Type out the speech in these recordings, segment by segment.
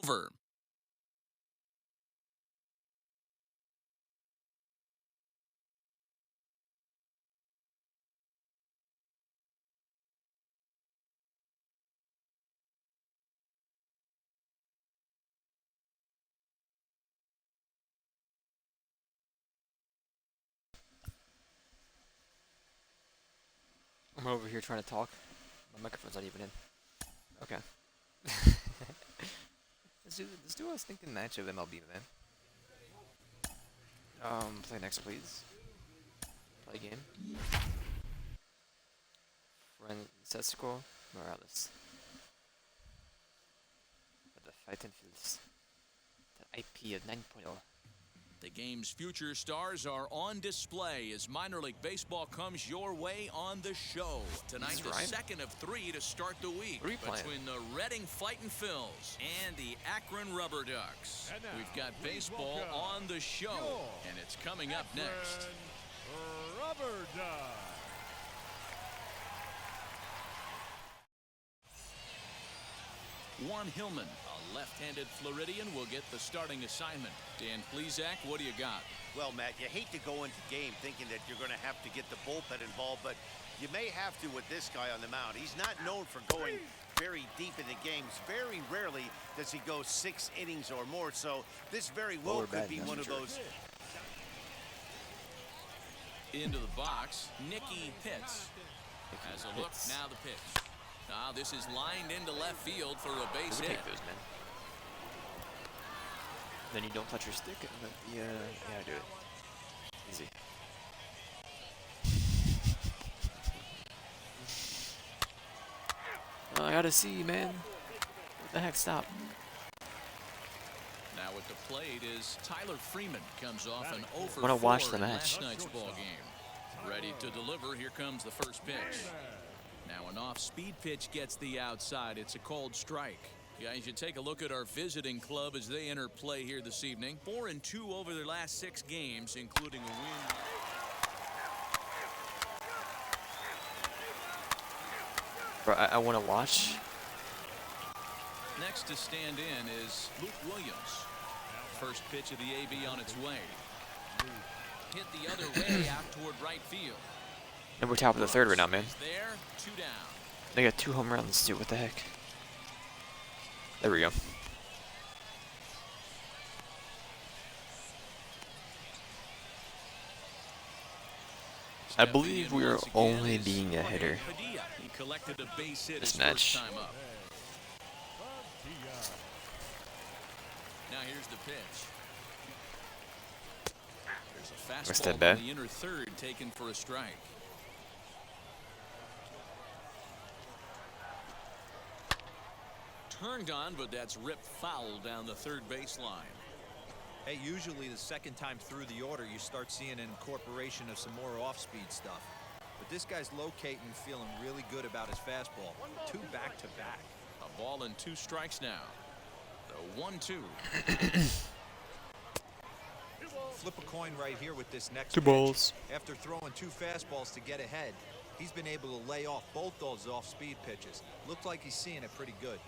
over. I'm over here trying to talk. My microphone's not even in. Okay. let's do a stinking match of MLB, man. Play next, please. Play game. Francesco Morales. With the fighting fields. The IP of 9.0. The game's future stars are on display as minor league baseball comes your way on the show. Tonight, the second of 3 to start the week between the Reading Fightin' Phils and the Akron Rubber Ducks. We've got baseball on the show, and it's coming up next. Rubber Ducks. Juan Hillman, a left-handed Floridian, will get the starting assignment. Dan Plesac, what do you got? Well, Matt, you hate to go into game thinking that you're going to have to get the bullpen involved, but you may have to with this guy on the mound. He's not known for going very deep into games. Very rarely does he go 6 innings or more, so this very well could be one of those. Into the box, Nicky Pitts has a look. Now the pitch. This is lined into left field for a base hit. Take those, man. Then you don't touch your stick. Yeah, do it. Easy. I gotta see, man. What the heck? Stop. Now at the plate is Tyler Freeman. Comes off an 0 for 4 wanna watch the match. last night's ball game. Ready to deliver. Here comes the first pitch. Now an off-speed pitch gets the outside. It's a called strike. Guys, you take a look at our visiting club as they enter play here this evening. 4-2 over their last 6 games, including a win. Bro, I want to watch. Next to stand in is Luke Williams. First pitch of the AB on its way. Hit the other way out toward right field. And we're top of the 3rd right now, man. There, 2 down. They got 2 home runs, dude. What the heck? There we go. I believe we are only being a hitter this match. Now here's the pitch. There's a What's that fastball bad? on the inner third taken for a strike. Turned on, but that's ripped foul down the third baseline. Hey, usually the second time through the order you start seeing an incorporation of some more off-speed stuff. But this guy's locating and feeling really good about his fastball. 2 back-to-back. A ball and 2 strikes now. The 1-2. Flip a coin right here with this next 2 pitch. balls. After throwing 2 fastballs to get ahead, he's been able to lay off both those off-speed pitches. Looks like he's seeing it pretty good.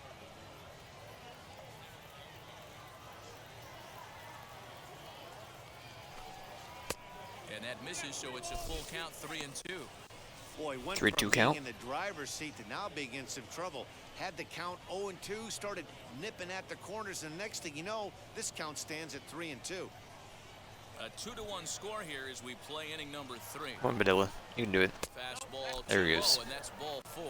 And that misses, so it's a full count, 3-2. Boy, went 3-2 from count. being in the driver's seat to now being in some trouble. Had the count 0-2, started nipping at the corners, and next thing you know, this count stands at 3-2. A 2-1 score here as we play inning number 3. Come on, Badilla. You can do it. Fastball There he too is. low, and that's ball 4.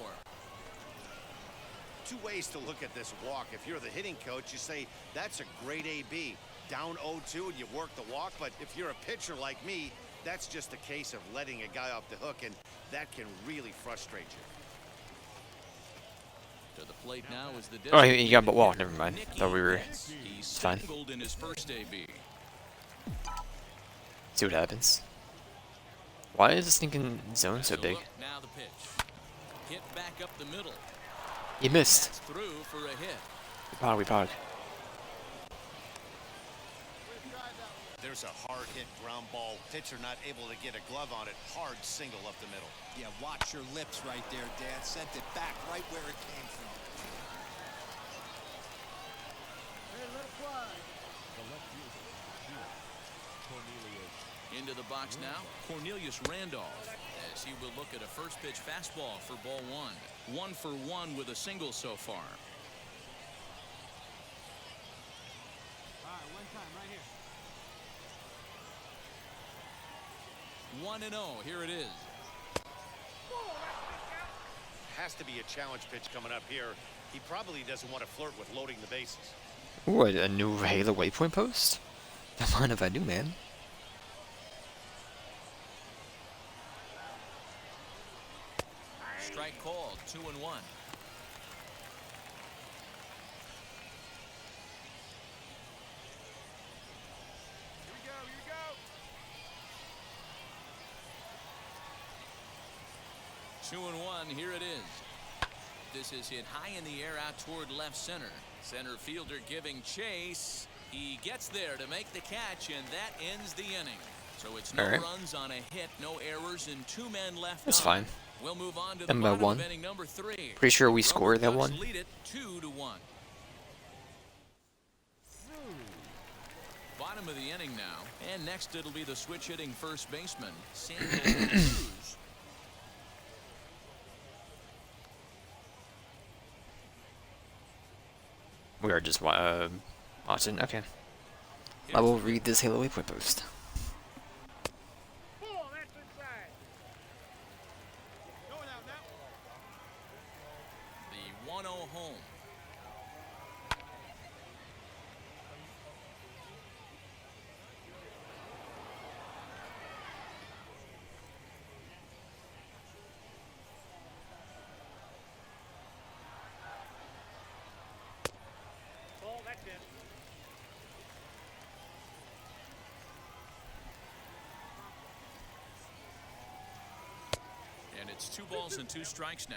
2 ways to look at this walk. If you're the hitting coach, you say that's a great AB. Down 0-2 and you work the walk, but if you're a pitcher like me, that's just a case of letting a guy off the hook, and that can really frustrate you. To the plate now is the Oh, he got but walk. Never mind. I thought we were. He's fine. singled in his first AB. See what happens. Why is the stinking zone so big? Now the pitch. Hit back up the middle. He missed. That's through for a hit. We pog. There's a hard hit ground ball. Pitcher not able to get a glove on it. Hard single up the middle. Yeah, watch your lips right there, Dan. Sent it back right where it came from. Into the box now, Cornelius Randolph, as he will look at a first pitch fastball for ball one. 1 for 1 with a single so far. All right, one time right here. 1-0. Here it is. Has to be a challenge pitch coming up here. He probably doesn't want to flirt with loading the bases. Ooh, a new Halo waypoint post? Don't mind if I do, man. Strike called. 2-1. Here we go, here we go. 2-1. Here it is. This is hit high in the air out toward left center. Center fielder giving chase. He gets there to make the catch, and that ends the inning. So it's no runs on a hit, no errors, and 2 men left. That's fine. We'll move on to the by bottom one. of inning number 3. Pretty sure we scored that Ducks one. lead it 2-1. Bottom of the inning now, and next it'll be the switch hitting first baseman, Samuel Cruz. We are just watching. Okay. I will read this Halo waypoint post. Pull, that's inside. Going out now. The 1-0 home. Pull, that's it. And it's 2 balls and 2 strikes now.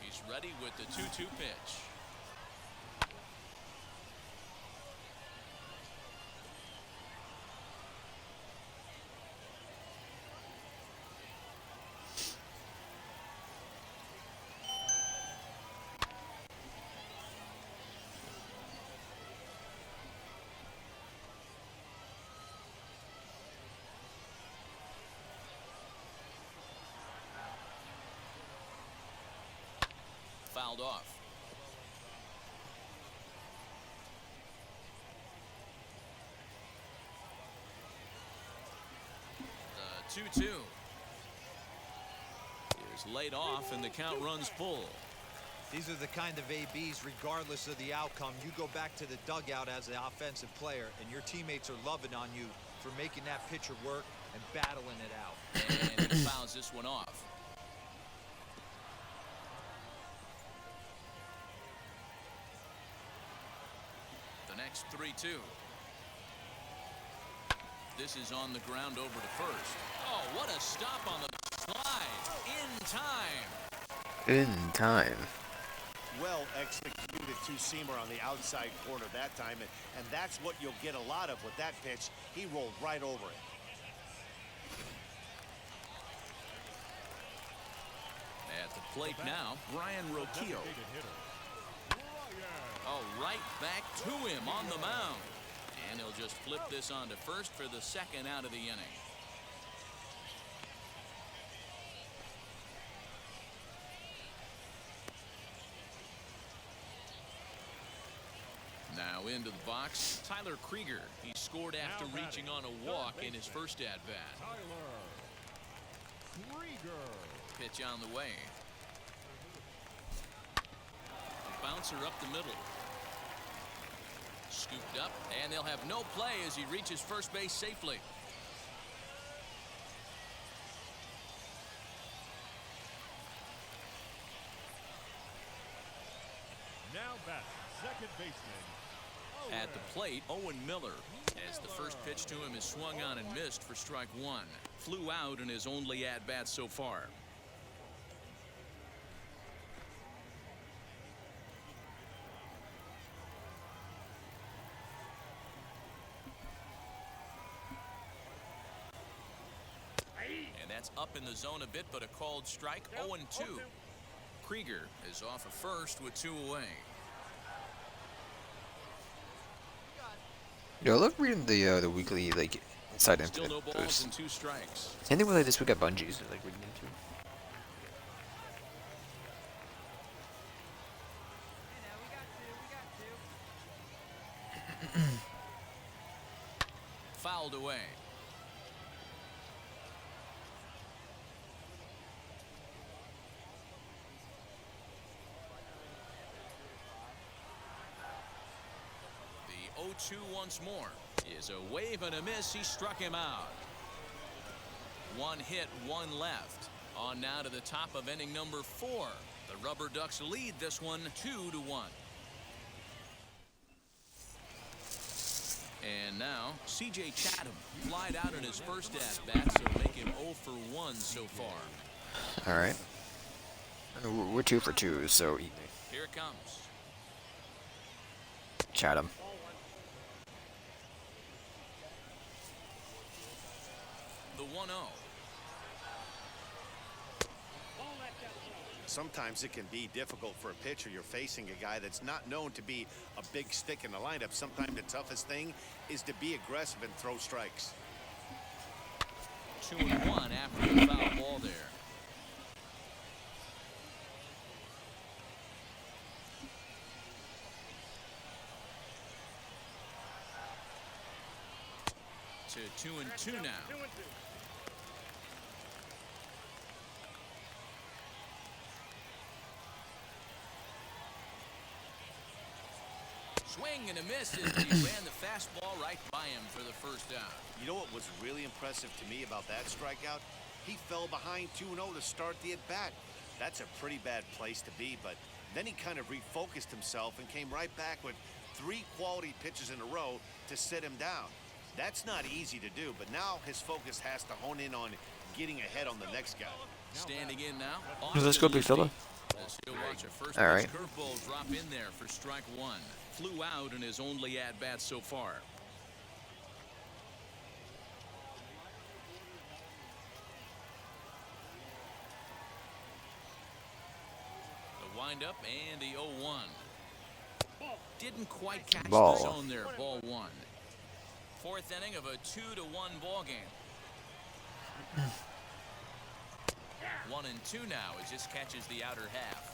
He's ready with the 2-2 pitch. Fouled off. The 2-2 is laid off, and the count runs full. These are the kind of ABs, regardless of the outcome. You go back to the dugout as the offensive player, and your teammates are loving on you for making that pitcher work and battling it out. And he fouls this one off. The next 3-2. This is on the ground over to first. Oh, what a stop on the slide. In time. In time. Well executed two-seamer on the outside corner that time, and that's what you'll get a lot of with that pitch. He rolled right over it. At the plate now, Brian Roquillo. Oh, right back to him on the mound. And he'll just flip this on to first for the second out of the inning. Now into the box, Tyler Krieger. He scored after reaching on a walk in his first at-bat. Tyler Krieger. Pitch on the way. A bouncer up the middle. Scooped up, and they'll have no play as he reaches first base safely. Now back, second baseman. At the plate, Owen Miller, as the first pitch to him is swung on and missed for strike 1. Flew out in his only at-bat so far. And That's up in the zone a bit, but a called strike. 0-2. Krieger is off at first with 2 away. Yo, I love reading the weekly like inside info. Still no balls and 2 strikes. Anything with like this week at Bungie's like reading into. Fouled away. The 0-2 once more is a wave and a miss. He struck him out. 1 hit, 1 left. On now to the top of inning number 4. The Rubber Ducks lead this one 2-1. And now, C.J. Chatham flied out in his first at-bat, so make him 0 for 1 so far. All right. We're 2 for 2, so Here it comes. Chatham. The 1-0. Sometimes it can be difficult for a pitcher. You're facing a guy that's not known to be a big stick in the lineup. Sometimes the toughest thing is to be aggressive and throw strikes. 2-1 after the foul ball there. To 2-2 now. Swing and a miss as he ran the fastball right by him for the first out. You know what was really impressive to me about that strikeout? He fell behind 2-0 to start the at-bat. That's a pretty bad place to be, but then he kind of refocused himself and came right back with 3 quality pitches in a row to sit him down. That's not easy to do, but now his focus has to hone in on getting ahead on the next guy. Standing in now. Let's go, big fella. All right. Curveball drop in there for strike 1. Flew out in his only at-bat so far. The windup and the 0-1. Didn't quite catch the zone there. Ball 1. 4th inning of a 2-1 ball game. 1-2 now as this catches the outer half.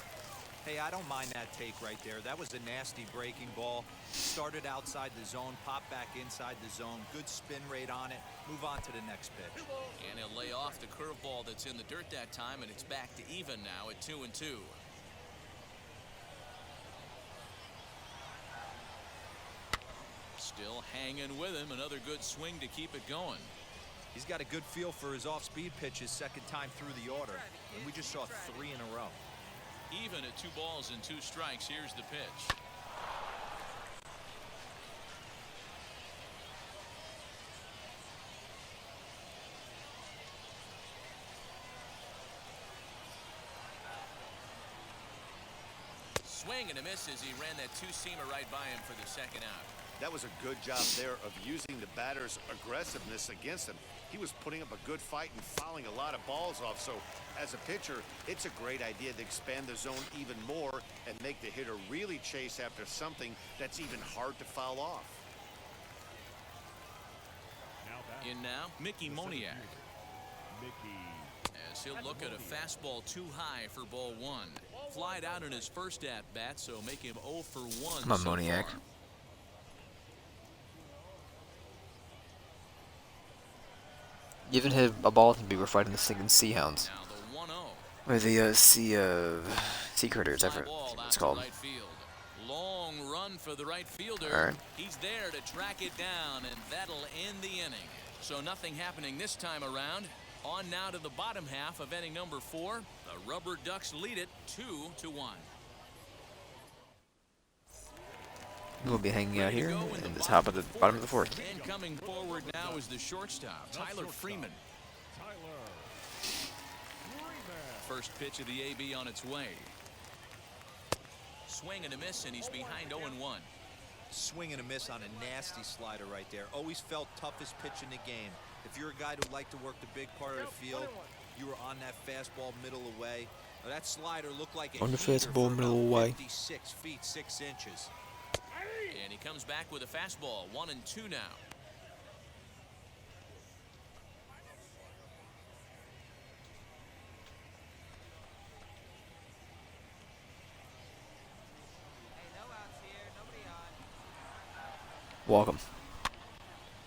Hey, I don't mind that take right there. That was a nasty breaking ball. Started outside the zone, popped back inside the zone. Good spin rate on it. Move on to the next pitch. And he'll lay off the curveball that's in the dirt that time, and it's back to even now at 2-2. Still hanging with him. Another good swing to keep it going. He's got a good feel for his off-speed pitches second time through the order. And we just saw 3 in a row. Even at 2 balls and 2 strikes. Here's the pitch. Swing and a miss as he ran that 2-seamer right by him for the second out. That was a good job there of using the batter's aggressiveness against him. He was putting up a good fight and fouling a lot of balls off. So as a pitcher, it's a great idea to expand the zone even more and make the hitter really chase after something that's even hard to foul off. In now, Mickey Moniak. Mickey. As he'll look at a fastball too high for ball 1. Flied out in his first at-bat, so make him 0 for 1. Come on, Moniak. You even hit a ball to be we're fighting the stinking sea hounds. Now the 1-0. Or the sea critters, I forget what it's called. Right field. Long run for the right fielder. All right. He's there to track it down, and that'll end the inning. So nothing happening this time around. On now to the bottom half of inning number 4. The Rubber Ducks lead it 2-1. We'll be hanging out here in the top of the bottom of the 4th. And coming forward now is the shortstop, Tyler Freeman. First pitch of the AB on its way. Swing and a miss, and he's behind 0-1. Swing and a miss on a nasty slider right there. Always felt toughest pitch in the game. If you're a guy who liked to work the big part of the field, you were on that fastball middle away. Now, that slider looked like a On the heater fastball for middle about away. 56 feet 6 inches. And he comes back with a fastball. 1-2 now. Welcome.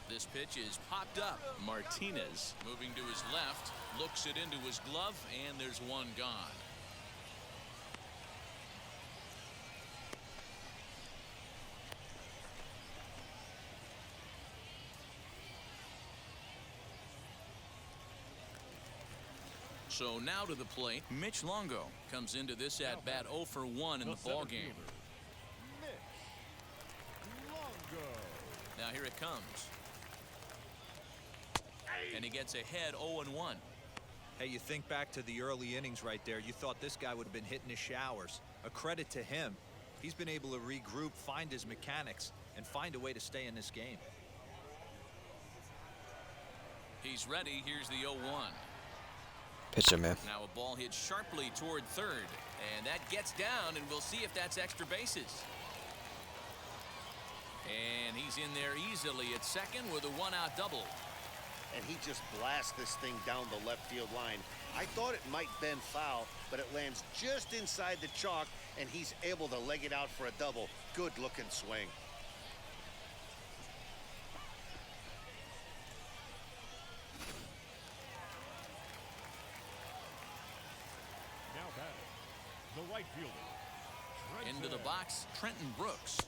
This pitch is popped up. Martinez moving to his left, looks it into his glove, and there's one gone. So now to the plate, Mitch Longo comes into this at bat 0 for 1 in the ball game. Now here it comes. And he gets ahead 0-1. Hey, you think back to the early innings right there. You thought this guy would have been hitting his showers. A credit to him. He's been able to regroup, find his mechanics, and find a way to stay in this game. He's ready. Here's the 0-1. Pitcher, man. Now a ball hit sharply toward third. And that gets down, and we'll see if that's extra bases. And he's in there easily at second with a one-out double. And he just blasts this thing down the left field line. I thought it might bend foul, but it lands just inside the chalk, and he's able to leg it out for a double. Good looking swing. Now batting, the right fielder. Into the box, Trenton Brooks.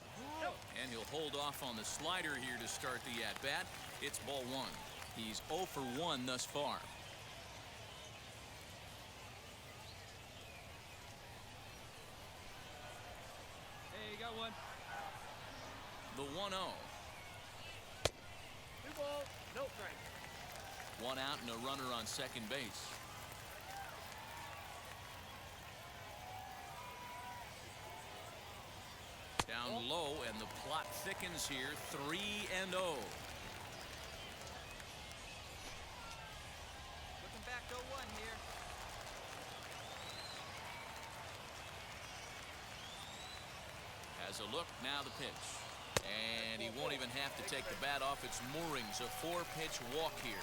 And he'll hold off on the slider here to start the at-bat. It's ball 1. He's 0 for 1 thus far. Hey, you got one. The 1-0. 2 balls, no strikes. One out and a runner on second base. Down low, and the plot thickens here. 3-0. Looking back 0-1 here. Has a look, now the pitch. And he won't even have to take the bat off its moorings. A 4-pitch walk here.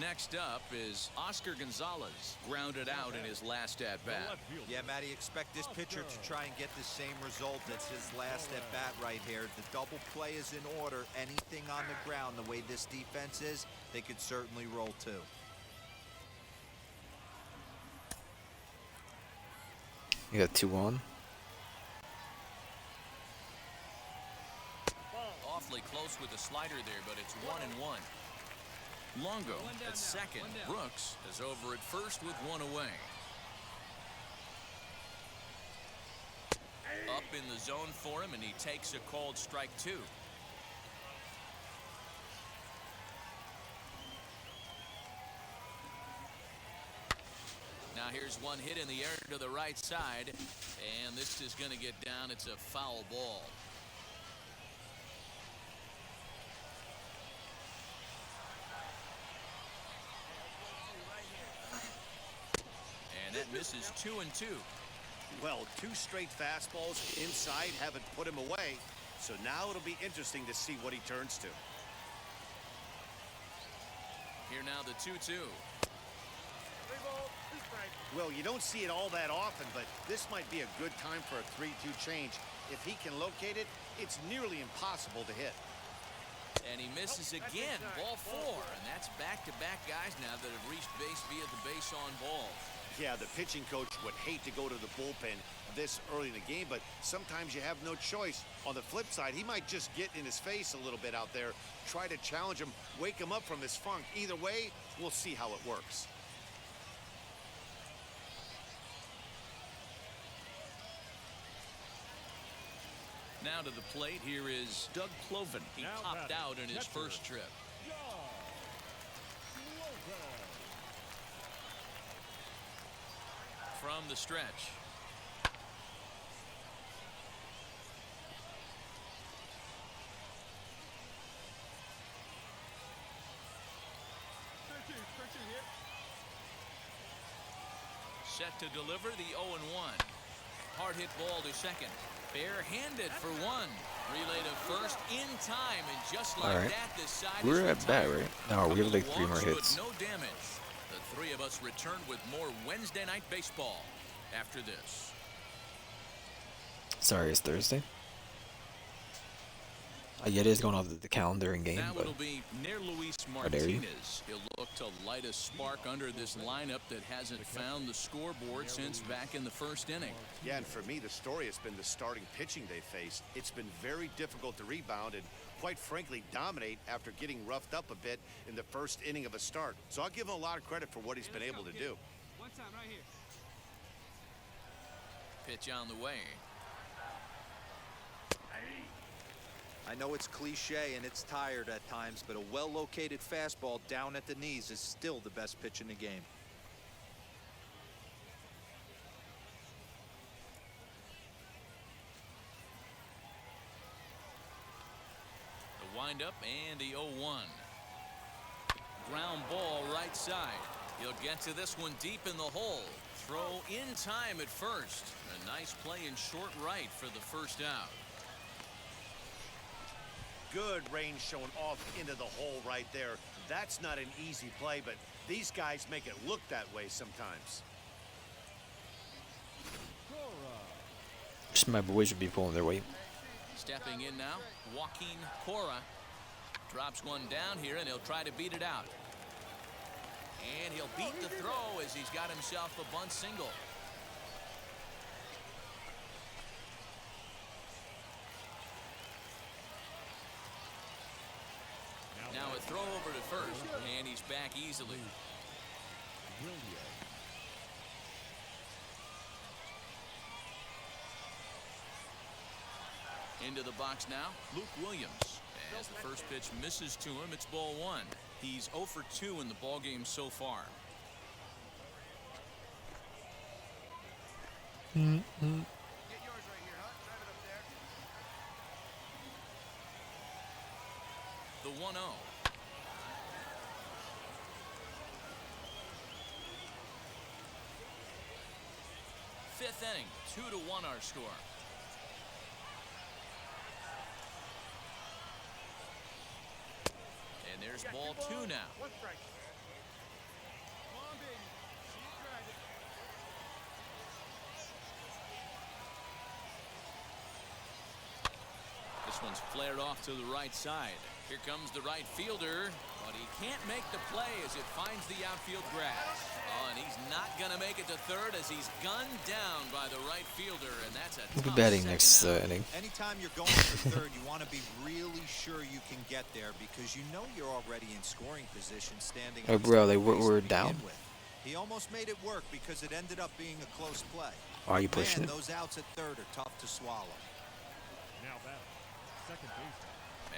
Next up is Oscar Gonzalez, grounded out in his last at-bat. Yeah, Matty, expect this pitcher to try and get the same result. That's his last at-bat right here. The double play is in order. Anything on the ground, the way this defense is, they could certainly roll too. You got 2 on. Awfully close with the slider there, but it's 1-1. Longo at second. Brooks is over at first with one away. Up in the zone for him, and he takes a called strike 2. Now here's one hit in the air to the right side, and this is going to get down. It's a foul ball. And that misses 2-2. Well, 2 straight fastballs inside haven't put him away. So now it'll be interesting to see what he turns to. Here now the 2-2. 3 balls, 2 strikes. Well, you don't see it all that often, but this might be a good time for a 3-2 change. If he can locate it, it's nearly impossible to hit. And he misses again. Ball 4. And that's back-to-back guys now that have reached base via the base on balls. Yeah, the pitching coach would hate to go to the bullpen this early in the game, but sometimes you have no choice. On the flip side, he might just get in his face a little bit out there, try to challenge him, wake him up from his funk. Either way, we'll see how it works. Now to the plate, here is Doug Cloven. He Now popped batting, out in his catcher. first trip. From the stretch. Set to deliver the 0-1. Hard hit ball to second. Barehanded for one. Relay to first in time, and just like that, this side We're is at bat, retired. right? No, we have like 3 more hits. No damage. The three of us return with more Wednesday night baseball after this. Sorry, it's Thursday. Yeah, it is going off the calendar in game, Now but it'll be near Luis how dare you. Martinez. He'll look to light a spark under this lineup that hasn't found the scoreboard since back in the first inning. Yeah, and for me, the story has been the starting pitching they faced. It's been very difficult to rebound and, quite frankly, dominate after getting roughed up a bit in the first inning of a start. So I'll give him a lot of credit for what he's been able to do. One time right here. Pitch on the way. I know it's cliche and it's tired at times, but a well-located fastball down at the knees is still the best pitch in the game. The windup and the 0-1. Ground ball right side. He'll get to this one deep in the hole. Throw in time at first. A nice play in short right for the first out. Good range showing off into the hole right there. That's not an easy play, but these guys make it look that way sometimes. just my boys should be pulling their weight. Stepping in now, Joaquin Cora. Drops one down here, and he'll try to beat it out. And he'll beat the throw as he's got himself a bunt single. Now a throw over to first, and he's back easily. Into the box now, Luke Williams. As the first pitch misses to him, it's ball one. He's 0 for 2 in the ballgame so far. Get yours right here, huh? Drive it up there. The 1-0. Fifth inning, 2-1 our score. And there's ball two now. One strike. Come on, baby. See you drive it. This one's flared off to the right side. Here comes the right fielder, but he can't make the play as it finds the outfield grass. Oh, and he's not going to make it to third as he's gunned down by the right fielder, and that's a We'll be tough batting second next out. inning. Anytime you're going for third, you want to be really sure you can get there because you know you're already in scoring position standing Oh, on bro, second they base to were begin down? with. He almost made it work because it ended up being a close play. Are you pushing Man, it? those outs at third are tough to swallow. Now batting, second baseman.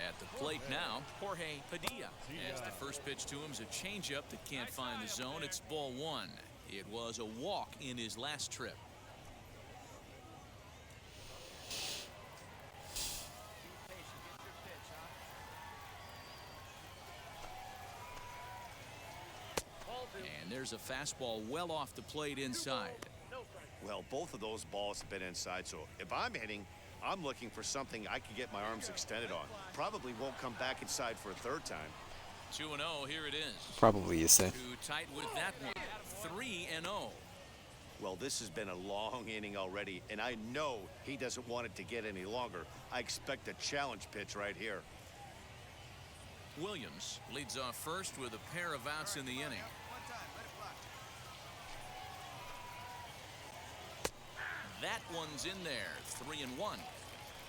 At the plate now, Jorge Padilla. As the first pitch to him is a changeup that can't find the zone. It's ball one. It was a walk in his last trip. And there's a fastball well off the plate inside. Well, both of those balls have been inside, so if I'm hitting, I'm looking for something I can get my arms extended on. Probably won't come back inside for a third time. 2-0, here it is. Probably, you say. Too tight with that one. 3-0. Well, this has been a long inning already, and I know he doesn't want it to get any longer. I expect a challenge pitch right here. Williams leads off first with a pair of outs in the inning. One time, let it fly. That one's in there. 3-1.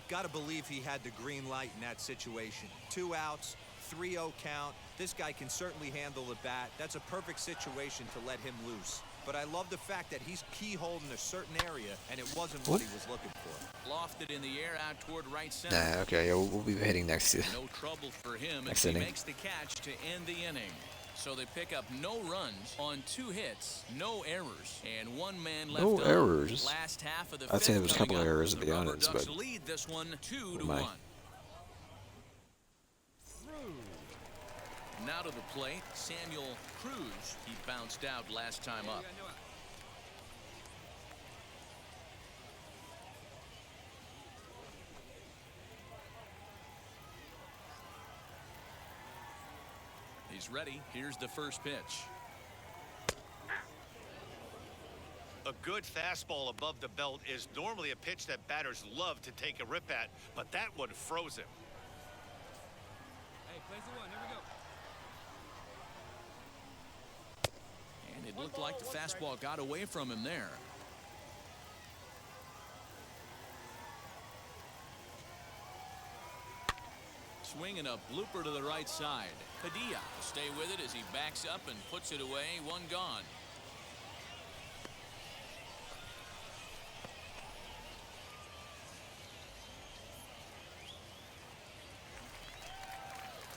Gotta believe he had the green light in that situation. 2 outs, 3-0 count. This guy can certainly handle the bat. That's a perfect situation to let him loose. But I love the fact that he's keyholed in a certain area, and it wasn't what he was looking for. Lofted in the air out toward right center. Nah, okay, yeah, we'll be hitting next. No trouble for him Next as he inning. makes the catch to end the inning. So they pick up no runs on 2 hits, no errors, and 1 man left No on. errors? Last half of the I'd say there fifth was a couple coming of up. errors, to The be Rubber honest, Ducks but- lead this one 2-1. Oh my. Now to the plate, Samuel Cruz. He bounced out last time up. He's ready. Here's the first pitch. A good fastball above the belt is normally a pitch that batters love to take a rip at, but that one froze him. Hey, place the one. Here we go. And it looked like the fastball got away from him there. Swing and a blooper to the right side. Padilla will stay with it as he backs up and puts it away. One gone.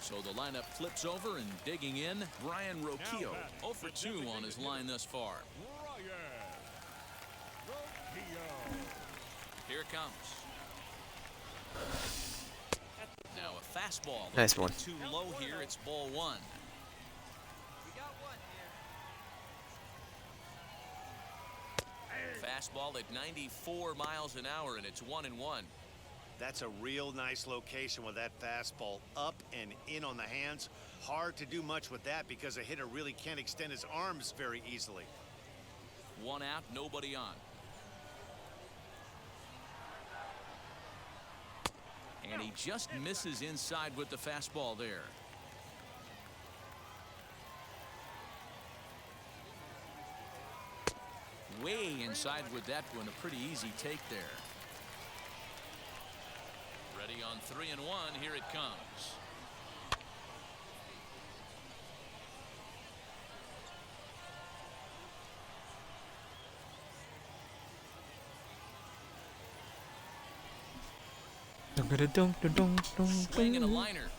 So the lineup flips over, and digging in, Brian Roquillo. 0 for 2 on his line thus far. Here it comes. Now a fastball. Nice one. Too low here. It's ball 1. We got one here. Fastball at 94 miles an hour, and it's 1-1. That's a real nice location with that fastball up and in on the hands. Hard to do much with that because a hitter really can't extend his arms very easily. 1 out, nobody on. And he just misses inside with the fastball there. Way inside with that one. A pretty easy take there. Ready on 3-1. Here it comes. Swing and a liner.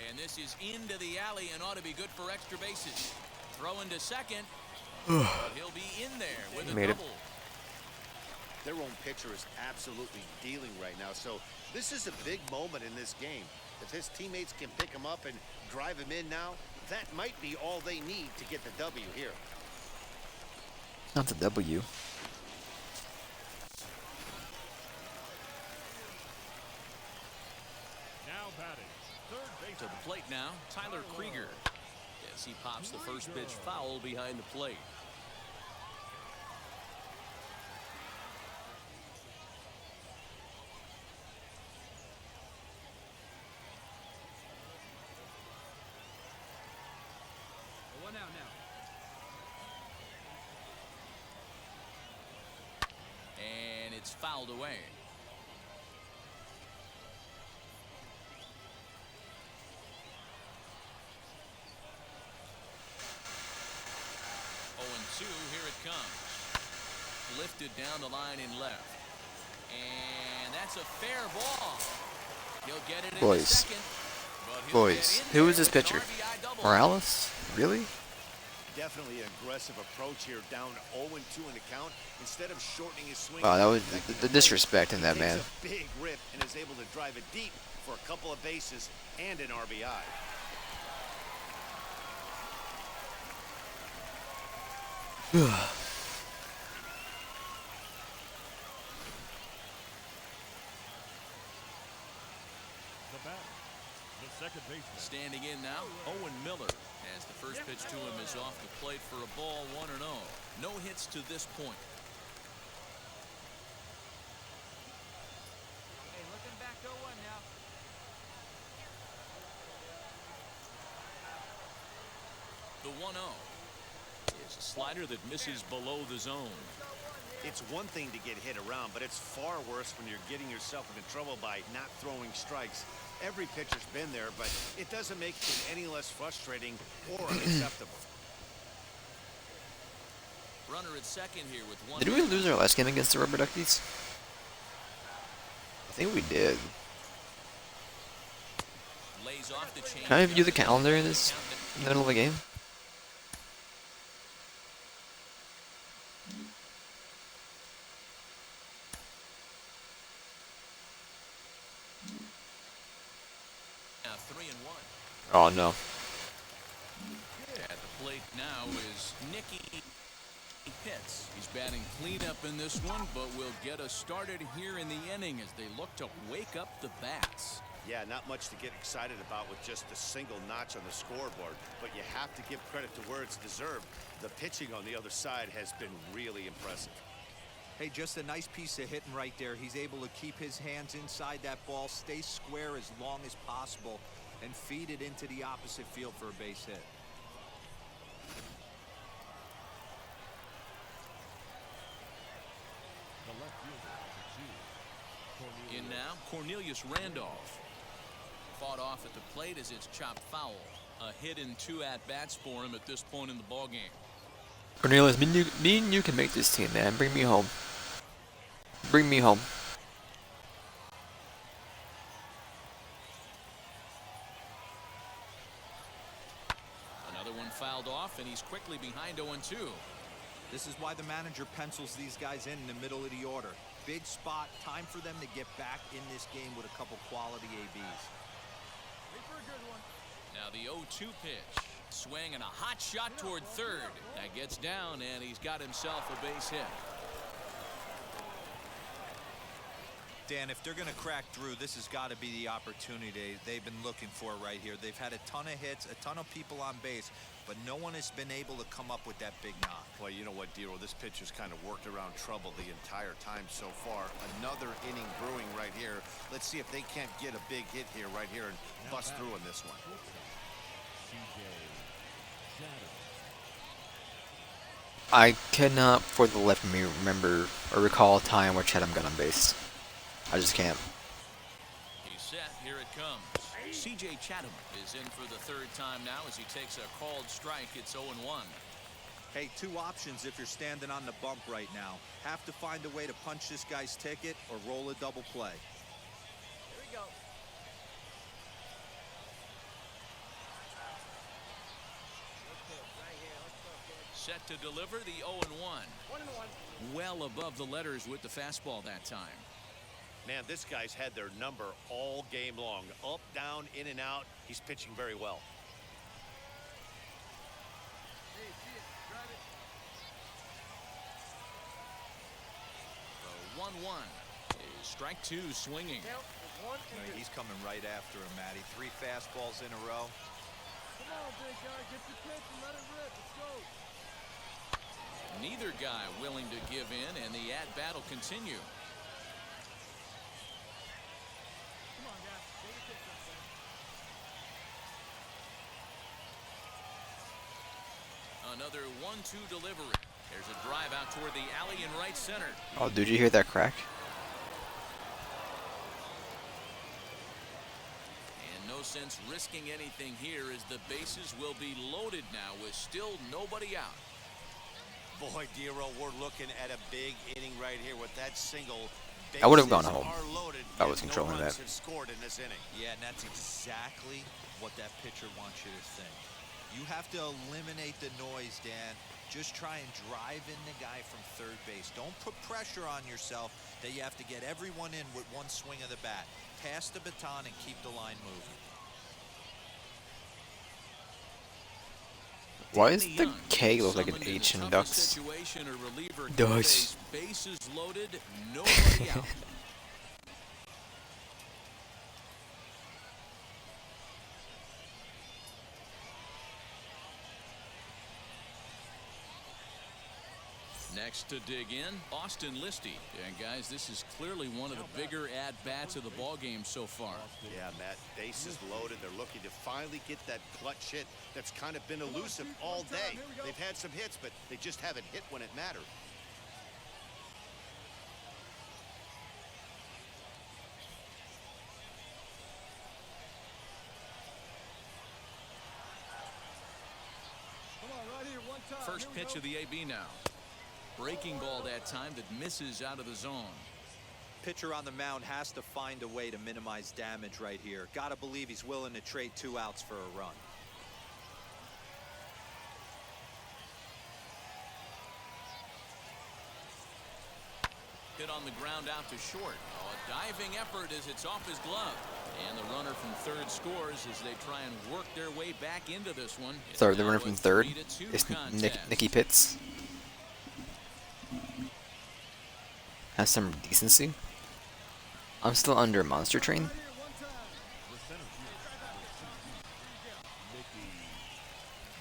And this is into the alley and ought to be good for extra bases. Throw into second. He'll be in there with a double. Their own pitcher is absolutely dealing right now, so this is a big moment in this game. If his teammates can pick him up and drive him in now, that might be all they need to get the W here. Not the W. Now batting, third base. To the plate now, Tyler Krieger. As he pops the first pitch foul behind the plate. One out now. And it's fouled away. Here it comes. Lifted down the line in left. And that's a fair ball. He'll get it in Boys. second. Boys, who is this pitcher? Morales? Really? Definitely an aggressive approach here, down 0-2 in the count. Instead of shortening his swing. Wow, that was the disrespect in that, takes man. a big rip and is able to drive it deep for a couple of bases and an RBI. The batter, the second baseman. Standing in now, Owen Miller. As the first pitch to him is off the plate for a ball, 1-0. No hits to this point. Hey, looking back 0-1 now. The 1-0 is a slider that misses below the zone. It's one thing to get hit around, but it's far worse when you're getting yourself into trouble by not throwing strikes. Every pitcher's been there, but it doesn't make it any less frustrating or unacceptable. Runner at second here with one. Did we lose our last game against the Rubber Duckies? I think we did. Lays off the chain. Can I view the calendar in this middle of the game? Now 3-1. Oh no. At the plate now is Nicky Pitts. He's batting cleanup in this one, but will get us started here in the inning as they look to wake up the bats. Yeah, not much to get excited about with just a single notch on the scoreboard, but you have to give credit to where it's deserved. The pitching on the other side has been really impressive. Hey, just a nice piece of hitting right there. He's able to keep his hands inside that ball, stay square as long as possible, and feed it into the opposite field for a base hit. The left fielder is a In now, Cornelius Randolph. Fought off at the plate as it's chopped foul. A hit in 2 at-bats for him at this point in the ballgame. Cornelius, me and you can make this team, man. Bring me home. Bring me home. Another one fouled off, and he's quickly behind 0-2. This is why the manager pencils these guys in the middle of the order. Big spot, time for them to get back in this game with a couple quality ABs. Wait for a good one. Now the 0-2 pitch. Swing and a hot shot toward third. That gets down, and he's got himself a base hit. Dan, if they're going to crack through, this has got to be the opportunity they've been looking for right here. They've had a ton of hits, a ton of people on base, but no one has been able to come up with that big knock. Well, you know what, Dero, this pitcher's kind of worked around trouble the entire time so far. Another inning brewing right here. Let's see if they can't get a big hit here, right here, and bust through on this one. I cannot, for the life of me, remember or recall a time where Chatham got on base. I just can't. He's set. Here it comes. C.J. Chatham is in for the 3rd time now as he takes a called strike. It's 0-1. Hey, 2 options if you're standing on the bump right now. Have to find a way to punch this guy's ticket or roll a double play. Here we go. Right here. Let's go, kid. Set to deliver the 0-1. 1-1. Well above the letters with the fastball that time. Man, this guy's had their number all game long. Up, down, in and out. He's pitching very well. Hey, see it. Grab it. The 1-1 is strike 2 swinging. Count is 1 and 2. He's coming right after him, Matty. 3 fastballs in a row. Come on, big guy. Get your pitch and let it rip. Let's go. Neither guy willing to give in, and the at-bat will continue. Come on, guys. Take your pitch up there. Another 1-2 delivery. There's a drive out toward the alley in right center. Oh, did you hear that crack? And no sense risking anything here as the bases will be loaded now with still nobody out. Boy, Dero, we're looking at a big inning right here with that single. I would have gone Bases home. are loaded, I was yet controlling no runs that. have scored in this inning. Yeah, and that's exactly what that pitcher wants you to think. You have to eliminate the noise, Dan. Just try and drive in the guy from third base. Don't put pressure on yourself that you have to get everyone in with one swing of the bat. Pass the baton and keep the line moving. Why does the K look like an H in Ducks? Ducks. Bases loaded, nobody out. Next to dig in, Austin Listy. And guys, this is clearly one of the bigger at-bats of the ballgame so far. Yeah, Matt, bases loaded. They're looking to finally get that clutch hit that's kind of been elusive all day. They've had some hits, but they just haven't hit when it mattered. Come on, right here. One time. First pitch of the AB now. Breaking ball that time that misses out of the zone. Pitcher on the mound has to find a way to minimize damage right here. Gotta believe he's willing to trade 2 outs for a run. Hit on the ground out to short. Oh, a diving effort as it's off his glove. And the runner from third scores as they try and work their way back into this one. Sorry, the runner from third is Nicky Pitts. Has some decency. I'm still under Monster Train. Center field, Mickey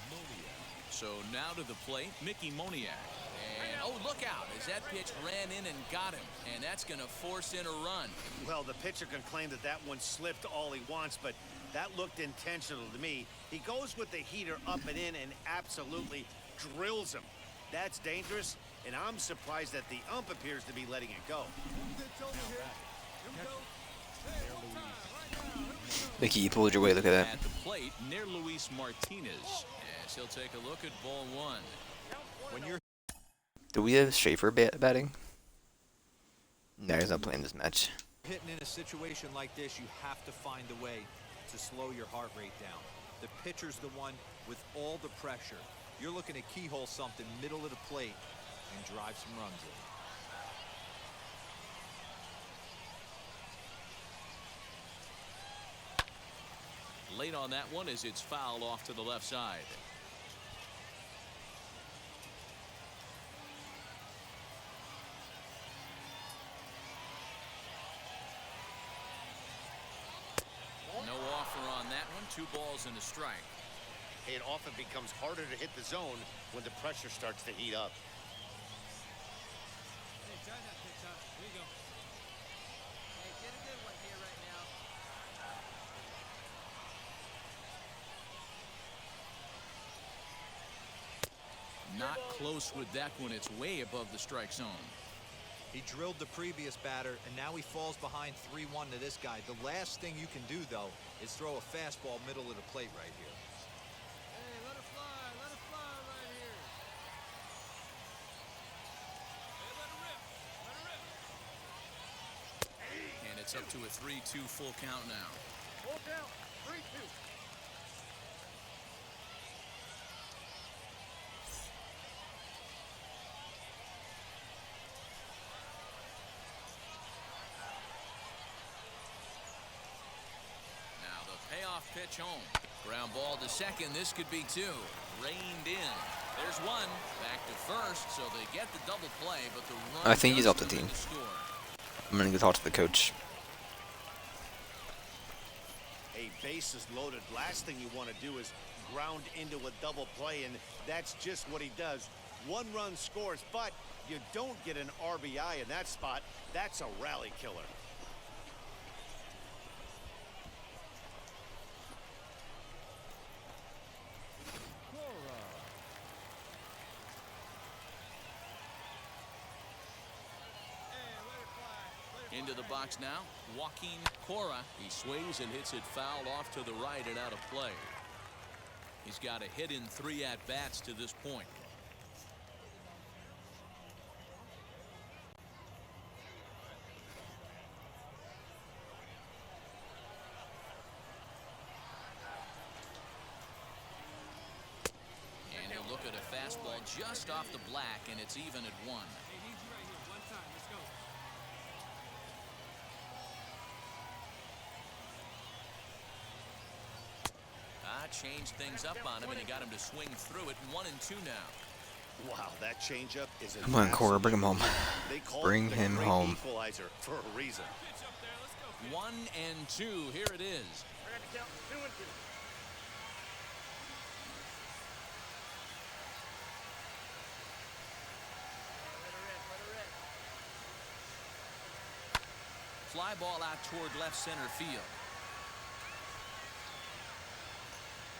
Moniak. So now to the plate, Mickey Moniak. And, oh, look out, as that pitch ran in and got him. And that's going to force in a run. Well, the pitcher can claim that that one slipped all he wants, but that looked intentional to me. He goes with the heater up and in and absolutely drills him. That's dangerous, and I'm surprised that the ump appears to be letting it go. Mickey, you pulled your way. Look at that. At the plate, near Luis Martinez. As he'll take a look at ball one. When you're Do we have Schaefer batting? No, he's not playing this match. hitting in a situation like this, you have to find a way to slow your heart rate down. The pitcher's the one with all the pressure. You're looking to keyhole something middle of the plate and drive some runs in. Late on that one as it's fouled off to the left side. No offer on that one. 2 balls and a strike. It often becomes harder to hit the zone when the pressure starts to heat up. Hey, try that pitch up. Here you go. Hey, get a good one here right now. Not close with that one. It's way above the strike zone. He drilled the previous batter, and now he falls behind 3-1 to this guy. The last thing you can do, though, is throw a fastball middle of the plate right here. Hey, let it fly. Let it fly right here. Hey, let it rip. Let it rip. And it's up to a 3-2 full count now. Full count. 3-2. Now the payoff pitch home. Ground ball to second. This could be 2. Reined in. There's 1. Back to first, so they get the double play, but the run I think he's off the doesn't team. score. I'm gonna go talk to the coach. A bases loaded. Last thing you want to do is ground into a double play, and that's just what he does. 1 run scores, but you don't get an RBI in that spot. That's a rally killer. Into the box now, Joaquin Cora. He swings and hits it foul off to the right and out of play. He's got a hit in 3 at-bats to this point. And he'll look at a fastball just off the black, and it's even at 1. Hey, need you right here. One time. Let's go. Changed things up on him, and he got him to swing through it. 1-2 now. Wow, that changeup is a Come on, Cora, bring him home. They call Bring it the him great home. equalizer for a reason. Pitch up there. Let's go. 1-2. Here it is. I got to count 2-2. Fly ball out toward left center field.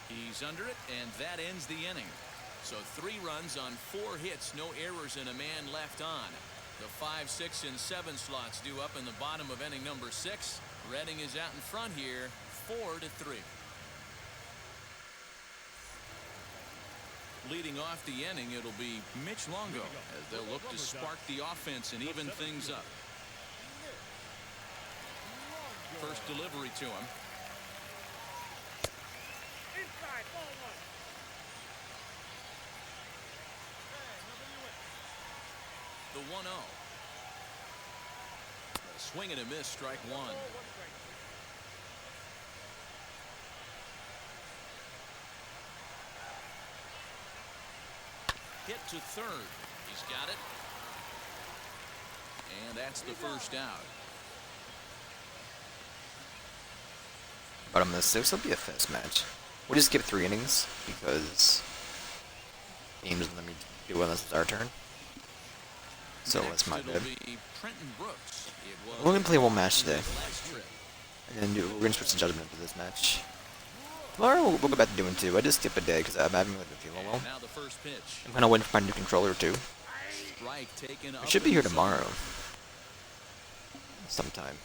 He's under it, and that ends the inning. So 3 runs on 4 hits, no errors, and a man left on. The 5, 6, and 7 slots due up in the bottom of inning number 6. Reading is out in front here, 4-3. Leading off the inning, it'll be Mitch Longo as they'll look to spark the offense and even things up. First delivery to him. Inside, ball 1. The 1-0. A swing and a miss, strike 1. Hit to third. He's got it. And that's the first out. Bottom of the 6th will be a fast match. We'll just skip 3 innings because game doesn't let me do it unless it's our turn. So that's my bad. We're gonna play one match today, and then we're gonna switch to judgment for this match. Tomorrow we'll go back to doing 2. I just skip a day because I'm having been feeling well. I'm kind of waiting for my new controller too. It should be here tomorrow, sometime.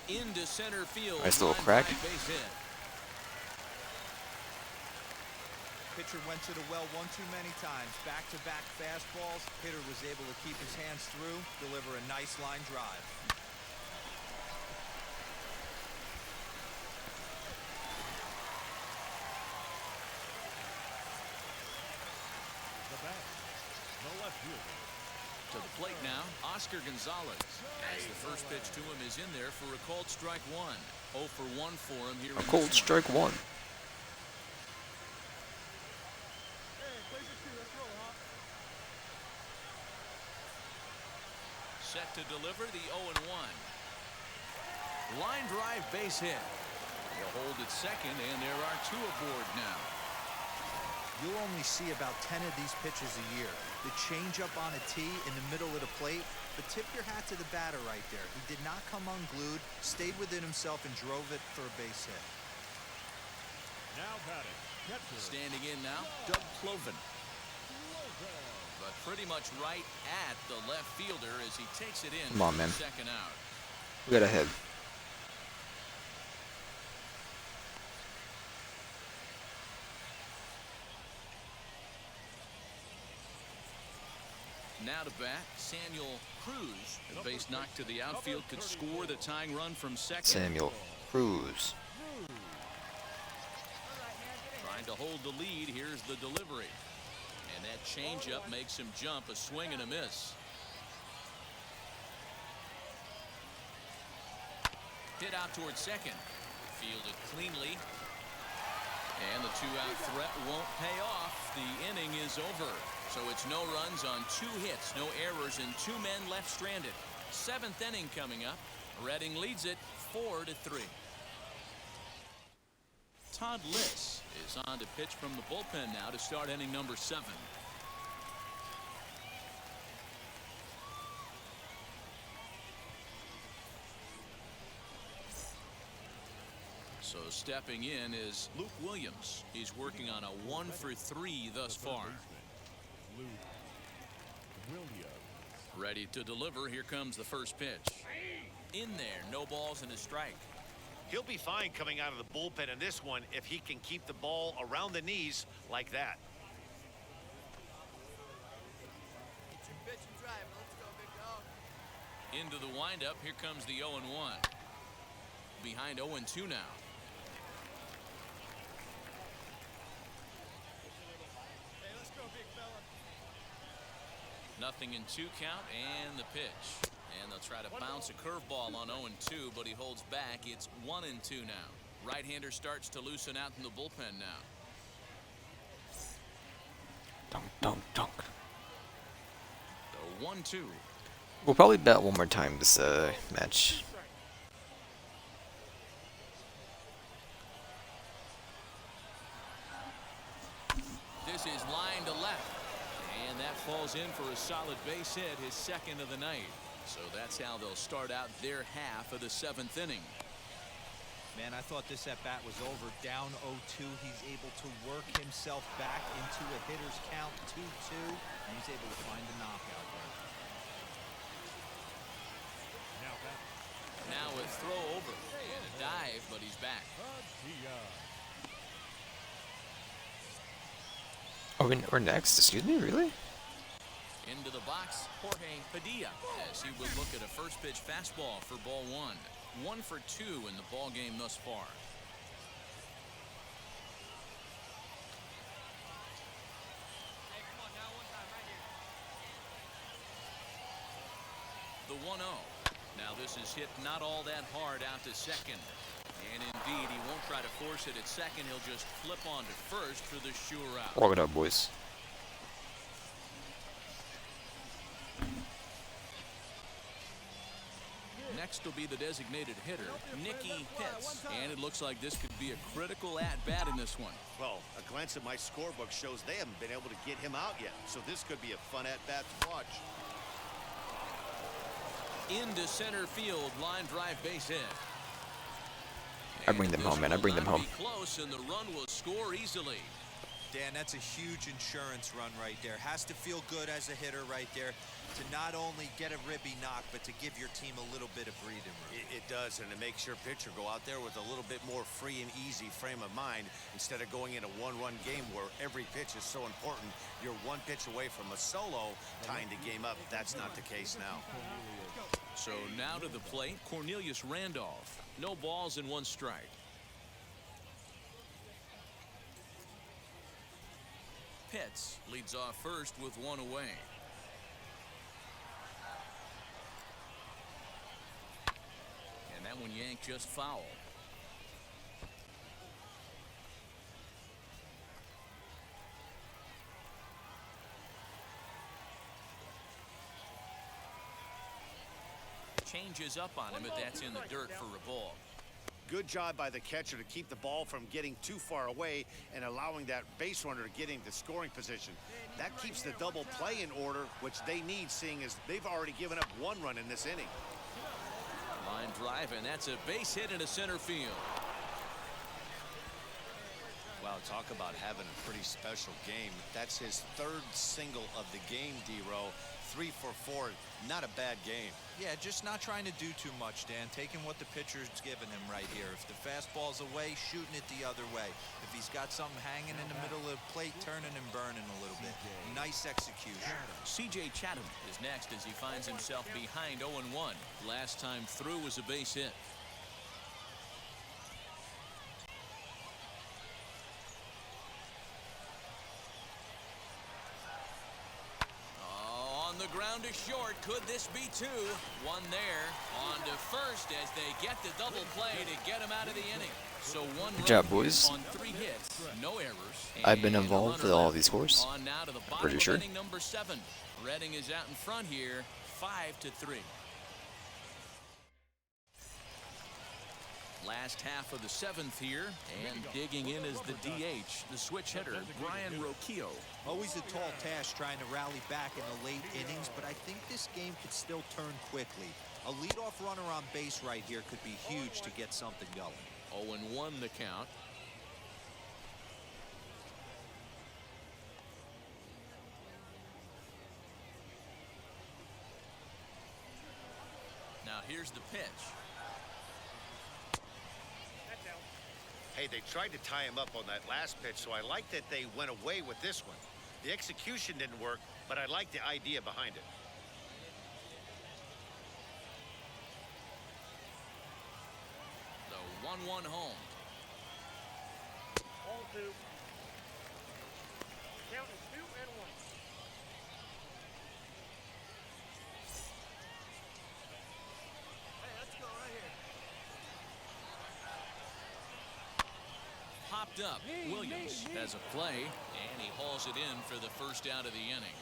Into center field. Nice little crack. Pitcher went to the well one too many times. Back-to-back fastballs. Hitter was able to keep his hands through, deliver a nice line drive. The bat, the left fielder. To the plate now, Oscar Gonzalez. As the first pitch to him is in there for a called strike 1. 0 for 1 for him here. A cold strike 1. Set to deliver the 0-1. Line drive base hit. He'll hold at second, and there are 2 aboard now. You'll only see about 10 of these pitches a year. The changeup on a tee in the middle of the plate, but tip your hat to the batter right there. He did not come unglued, stayed within himself, and drove it for a base hit. Now batting, catcher. Standing in now, Doug Cloven. But pretty much right at the left fielder as he takes it in. Come on, man. Second out. We got ahead. Now to bat, Samuel Cruz. A base knock to the outfield could score the tying run from second. Samuel Cruz. Trying to hold the lead. Here's the delivery. And that changeup makes him jump. A swing and a miss. Hit out towards second. Fielded cleanly. And the 2-out threat won't pay off. The inning is over. So it's no runs on 2 hits, no errors, and 2 men left stranded. 7th inning coming up. Reading leads it 4-3. Todd Liss is on to pitch from the bullpen now to start inning number 7. So stepping in is Luke Williams. He's working on a 1 for 3 thus far. Luke Williams. Ready to deliver. Here comes the first pitch. In there, no balls and a strike. He'll be fine coming out of the bullpen in this one if he can keep the ball around the knees like that. Into the windup. Here comes the 0-1. Behind 0-2 now. Nothing in 2 count and the pitch. And they'll try to bounce a curveball on 0-2, but he holds back. It's 1-2 now. Right-hander starts to loosen out in the bullpen now. Dunk, dunk, dunk. The 1-2. We'll probably bat one more time this match. This is line to left. And that falls in for a solid base hit, his 2nd of the night. So that's how they'll start out their half of the 7th inning. Man, I thought this at-bat was over. Down 0-2. He's able to work himself back into a hitter's count 2-2. And he's able to find a knockout there. Now back. Now a throw over and a dive, but he's back. Oh, we're next? Excuse me, really? Into the box, Jorge Padilla, as he would look at a first pitch fastball for ball 1. 1 for 2 in the ball game thus far. The 1-0. Now this is hit not all that hard out to second. And indeed, he won't try to force it at second. He'll just flip on to first for the sure out. Walk it up, boys. Next will be the designated hitter, Nicky Pitts. And it looks like this could be a critical at-bat in this one. Well, a glance at my scorebook shows they haven't been able to get him out yet. So this could be a fun at-bat to watch. Into center field, line drive base hit. I bring them home, man. I bring them home. Close, and the run will score easily. Dan, that's a huge insurance run right there. Has to feel good as a hitter right there to not only get a ribby knock, but to give your team a little bit of breathing room. It does, and it makes your pitcher go out there with a little bit more free and easy frame of mind instead of going in a one-run game where every pitch is so important. You're one pitch away from a solo tying the game up. That's not the case now. So now to the plate, Cornelius Randolph. No balls and one strike. Pitts leads off first with one away. And that one yanked just foul. Changes up on him, but that's in the dirt for a ball. Good job by the catcher to keep the ball from getting too far away and allowing that base runner to get into scoring position. That keeps the double play in order, which they need, seeing as they've already given up one run in this inning. Line drive, and that's a base hit into center field. Wow, talk about having a pretty special game. That's his third single of the game, D-Row. 3 for 4, not a bad game. Yeah, just not trying to do too much, Dan. Taking what the pitcher's giving him right here. If the fastball's away, shooting it the other way. If he's got something hanging in the middle of the plate, turning and burning a little bit. Nice execution. C.J. Chatham is next as he finds himself behind 0-1. Last time through was a base hit. The ground is short. Could this be two? One there. On to first as they get the double play to get him out of the inning. So one Good job, boys. On 3 hits, no errors. I've been involved with all of these scores. On now to the bottom Pretty sure. of inning number 7. Redding is out in front here, 5-3. Last half of the 7th here, and digging in is the DH, the switch hitter, Brian Roquillo. Always a tall task trying to rally back in the late innings, but I think this game could still turn quickly. A leadoff runner on base right here could be huge to get something going. 0-1 the count. Now here's the pitch. Hey, they tried to tie him up on that last pitch, so I like that they went away with this one. The execution didn't work, but I like the idea behind it. The 1-1 home. All 2. Count is 2-1. Hey, let's go right here. Popped up. Williams has a play, and he hauls it in for the first out of the inning.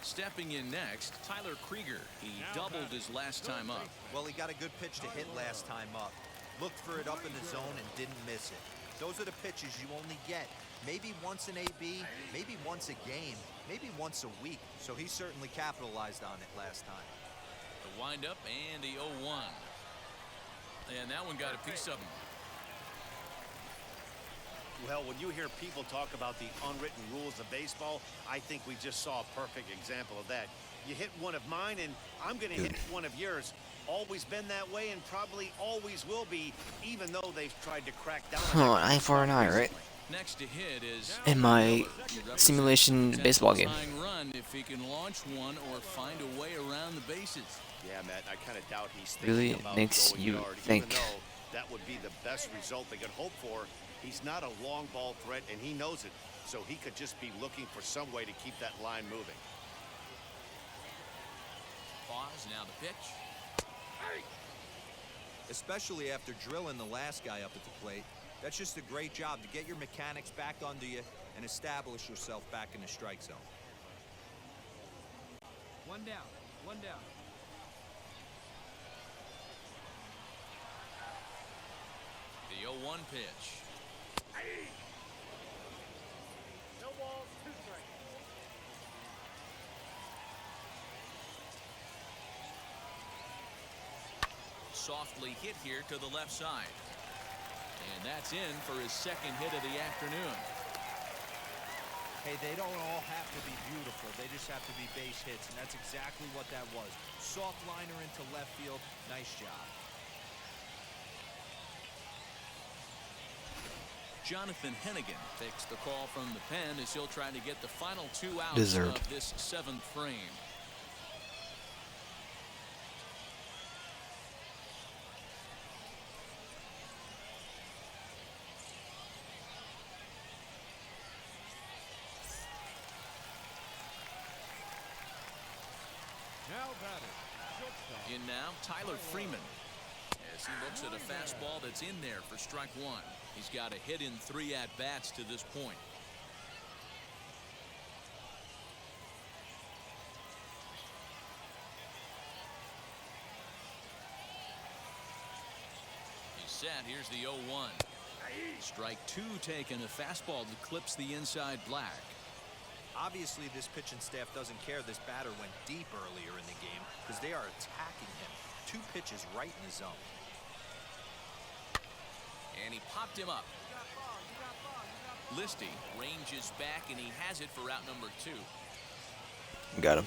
Stepping in next, Tyler Krieger. He doubled his last time up. Well, he got a good pitch to hit last time up. Looked for it up in the zone and didn't miss it. Those are the pitches you only get maybe once in AB, maybe once a game, maybe once a week. So he certainly capitalized on it last time. The windup and the 0-1. And that one got a piece of him. Well, when you hear people talk about the unwritten rules of baseball, I think we just saw a perfect example of that. You hit one of mine, and I'm going to hit one of yours. Always been that way, and probably always will be, even though they've tried to crack down on Oh, eye for an eye, right? Next to hit is In my simulation baseball game. run if he can launch one or find a way around the bases. Yeah, Matt, I kind of doubt he's Really thinking about makes going you yard, think. even though that would be the best result they could hope for. He's not a long ball threat, and he knows it, so he could just be looking for some way to keep that line moving. Pause, now the pitch. Especially after drilling the last guy up at the plate. That's just a great job to get your mechanics back under you, and establish yourself back in the strike zone. One down. One down. The 0-1 pitch. No balls, 2 strikes. Softly hit here to the left side. And that's in for his second hit of the afternoon. Hey, they don't all have to be beautiful. They just have to be base hits, and that's exactly what that was. Soft liner into left field. Nice job. Jonathan Hennigan takes the call from the pen as he'll try to get the final 2 outs Deserved. of this 7th frame. Now batting, shortstop. In now, Tyler Freeman, as he looks at a fastball that's in there for strike 1. He's got a hit in 3 at-bats to this point. He's set. Here's the 0-1. Strike 2 taken. A fastball that clips the inside black. Obviously, this pitching staff doesn't care this batter went deep earlier in the game because they are attacking him. 2 pitches right in the zone. And he popped him up. Listy ranges back, and he has it for out number 2. Got him.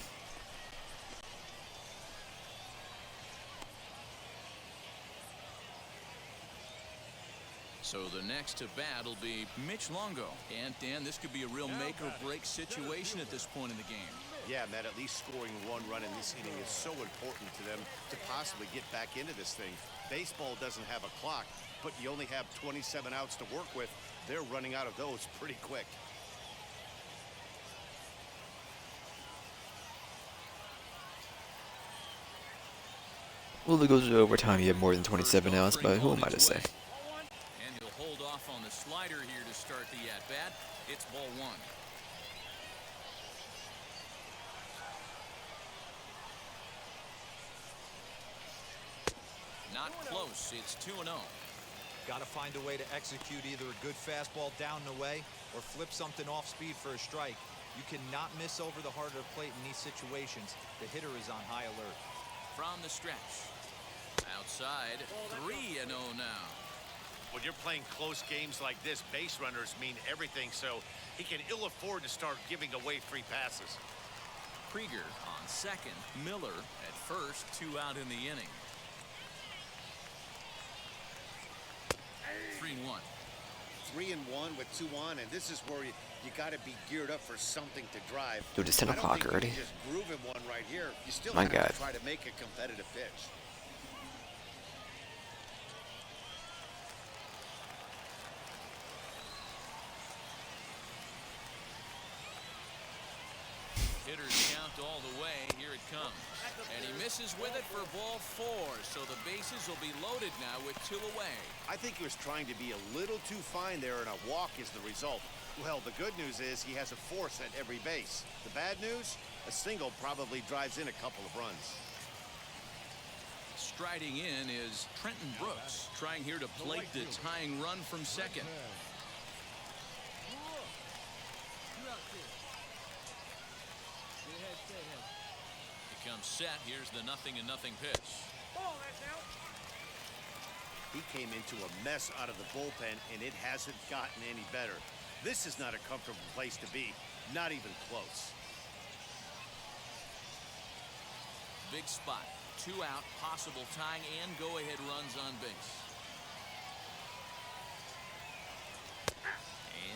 So the next to bat will be Mitch Longo. And Dan, this could be a real make or break situation at this point in the game. Yeah, Matt, at least scoring 1 run in this inning is so important to them to possibly get back into this thing. Baseball doesn't have a clock, but you only have 27 outs to work with. They're running out of those pretty quick. Well, if it goes to overtime, you have more than 27 outs, but who am I to say? And he'll hold off on the slider here to start the at-bat. It's ball 1. Not close. It's 2-0. Got to find a way to execute either a good fastball down and away or flip something off speed for a strike. You cannot miss over the heart of the plate in these situations. The hitter is on high alert. From the stretch. Outside, 3-0 now. When you're playing close games like this, base runners mean everything, so he can ill afford to start giving away free passes. Krieger on second. Miller at first. 2 out in the inning. 3-1. 3-1 with 2 on, and this is where you got to be geared up for something to drive. Dude, it's 10 o'clock already. Just grooving one right here. You still My have God. to try to make a competitive pitch. Hitters count all the way. Here it comes. And he misses with it for ball 4. So the bases will be loaded now with 2 away. I think he was trying to be a little too fine there, and a walk is the result. Well, the good news is he has a force at every base. The bad news, a single probably drives in a couple of runs. Striding in is Trenton Brooks, trying here to plate the tying run from second. 2 out here. Stay ahead, stay ahead. He comes set. Here's the 0-0 pitch. He came into a mess out of the bullpen, and it hasn't gotten any better. This is not a comfortable place to be, not even close. Big spot. 2 out, possible tying and go-ahead runs on base.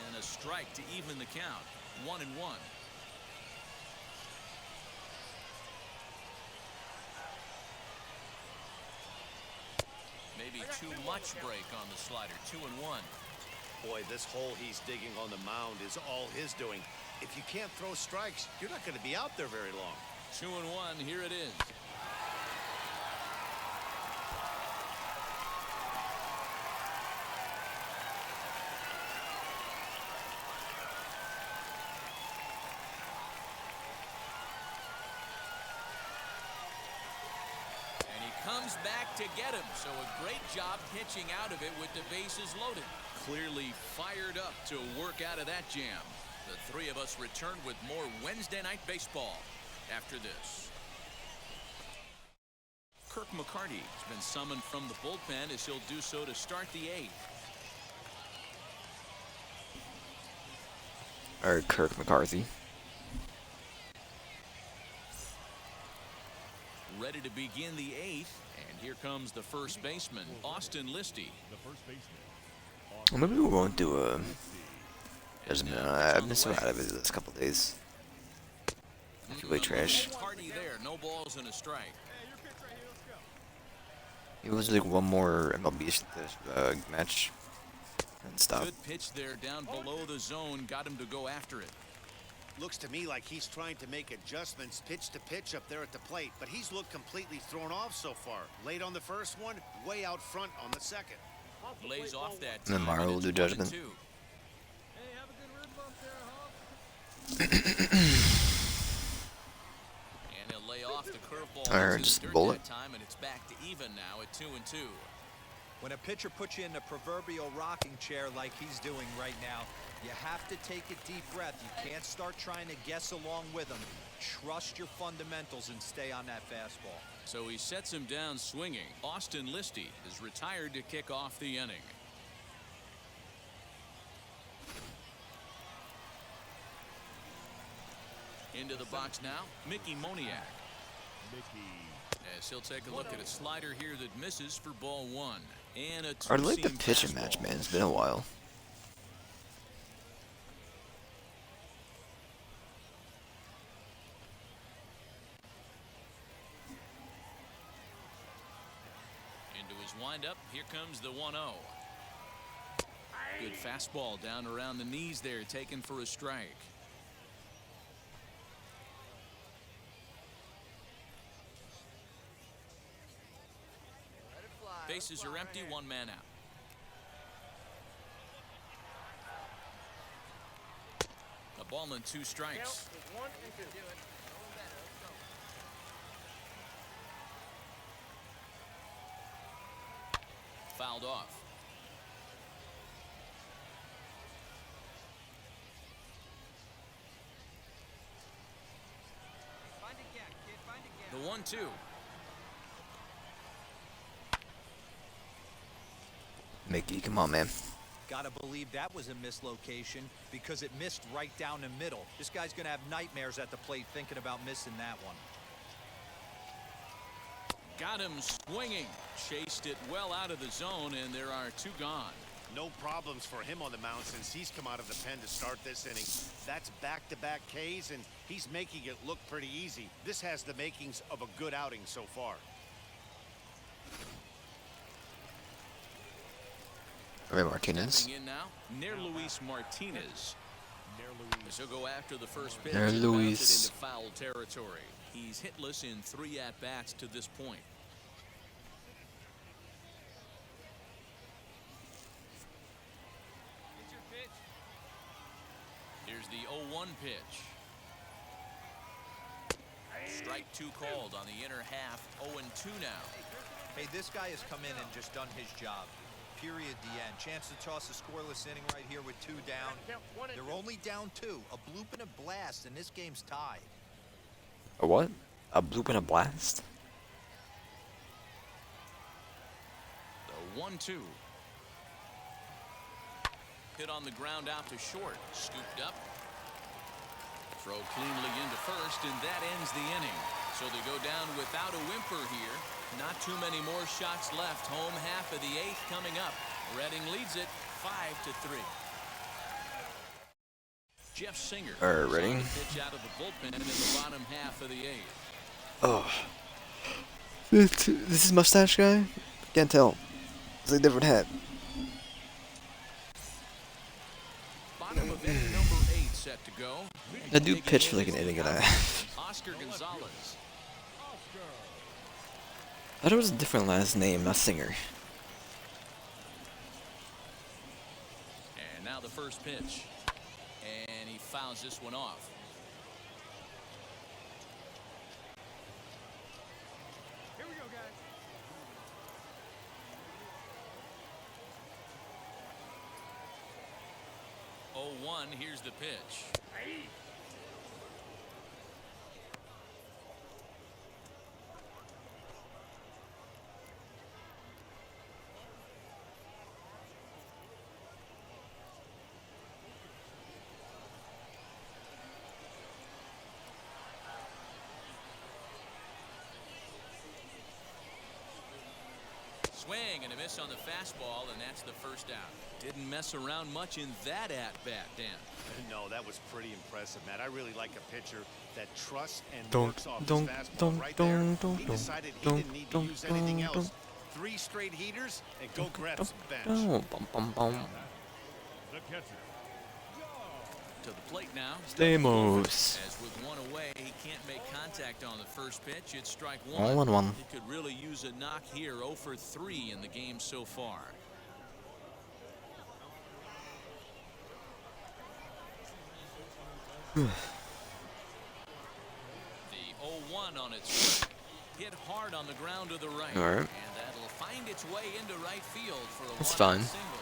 And a strike to even the count. 1-1. Maybe too much break on the slider. 2-1. Boy, this hole he's digging on the mound is all his doing. If you can't throw strikes, you're not going to be out there very long. 2-1. Here it is. back to get him. So a great job pitching out of it with the bases loaded. Clearly fired up to work out of that jam. The three of us return with more Wednesday Night Baseball after this. Kirk McCarty has been summoned from the bullpen as he'll do so to start the eighth. Or Kirk McCarthy. Ready to begin the eighth, and here comes the first baseman, Austin Listy. The first baseman. Well, maybe we won't do a. I've been so out of it this couple days. I feel like trash. McCarty there, no balls and a strike. It was like one more MLB match and stop. Good pitch there down below the zone, got him to go after it. Looks to me like he's trying to make adjustments pitch to pitch up there at the plate, but he's looked completely thrown off so far. Late on the first one, way out front on the second. Blaze off that. And then Mario will do judgment. Hey, have a good rib bump there, Hawk. And he'll lay off the curveball. Or just bullet. Time, and it's back to even now at 2-2. When a pitcher puts you in the proverbial rocking chair like he's doing right now, you have to take a deep breath. You can't start trying to guess along with him. Trust your fundamentals and stay on that fastball. So he sets him down swinging. Austin Listy is retired to kick off the inning. Into the box now, Mickey Moniak. As he'll take a look at a slider here that misses for ball one. And a I'd like the two-seam pitching fastball. match, man. It's been a while. Into his windup, here comes the 1-0. Good fastball down around the knees there, taken for a strike. Bases are empty, one man out. A ball and two strikes. Fouled off. Find a gap, kid. Find a gap. The 1-2. Mickey, come on, man. Gotta believe that was a mislocation because it missed right down the middle. This guy's gonna have nightmares at the plate thinking about missing that one. Got him swinging. Chased it well out of the zone, and there are two gone. No problems for him on the mound since he's come out of the pen to start this inning. That's back-to-back Ks, and he's making it look pretty easy. This has the makings of a good outing so far. Ray Martinez. Stepping in now, Nair Luis Martinez. As he'll go after the first pitch. Nair and bounce Luis. it into foul territory. He's hitless in 3 at-bats to this point. Get your pitch. Here's the 0-1 pitch. Strike 2 called on the inner half. 0-2 now. Hey, this guy has come in and just done his job. Period. The end. Chance to toss a scoreless inning right here with 2 down. They're only down 2. A bloop and a blast, and this game's tied. A what? A bloop and a blast? The 1-2. Hit on the ground out to short. Scooped up. Throw cleanly into first, and that ends the inning. So they go down without a whimper here. Not too many more shots left. Home half of the 8th coming up. Reading leads it 5-3. Jeff Singer. Reading. Pitch out of the bullpen in the bottom half of the 8th. Oh. This is mustache guy? Can't tell. It's like a different hat. Bottom of inning number 8 set to go. That dude pitched for like an inning and a half. Oscar Gonzalez. I thought it was a different last name, not Singer. And now the first pitch. And he fouls this one off. Here we go, guys. 1. Here's the pitch. Swing and a miss on the fastball, and that's the first out. Didn't mess around much in that at-bat, Dan. No, that was pretty impressive, Matt. I really like a pitcher that trusts and works off his Don't fastball right there. He decided he didn't need to use anything else. 3 straight heaters and go grab some bench. The catcher. To the plate now. Stamos. As with 1 away, he can't make contact on the first pitch. It's strike 1. All in 1. He could really use a knock here. 0 for 3 in the game so far. The 0-1 on its way. Hit hard on the ground to the right. All right. And that'll find its way into right field for a That's one-out fine. single.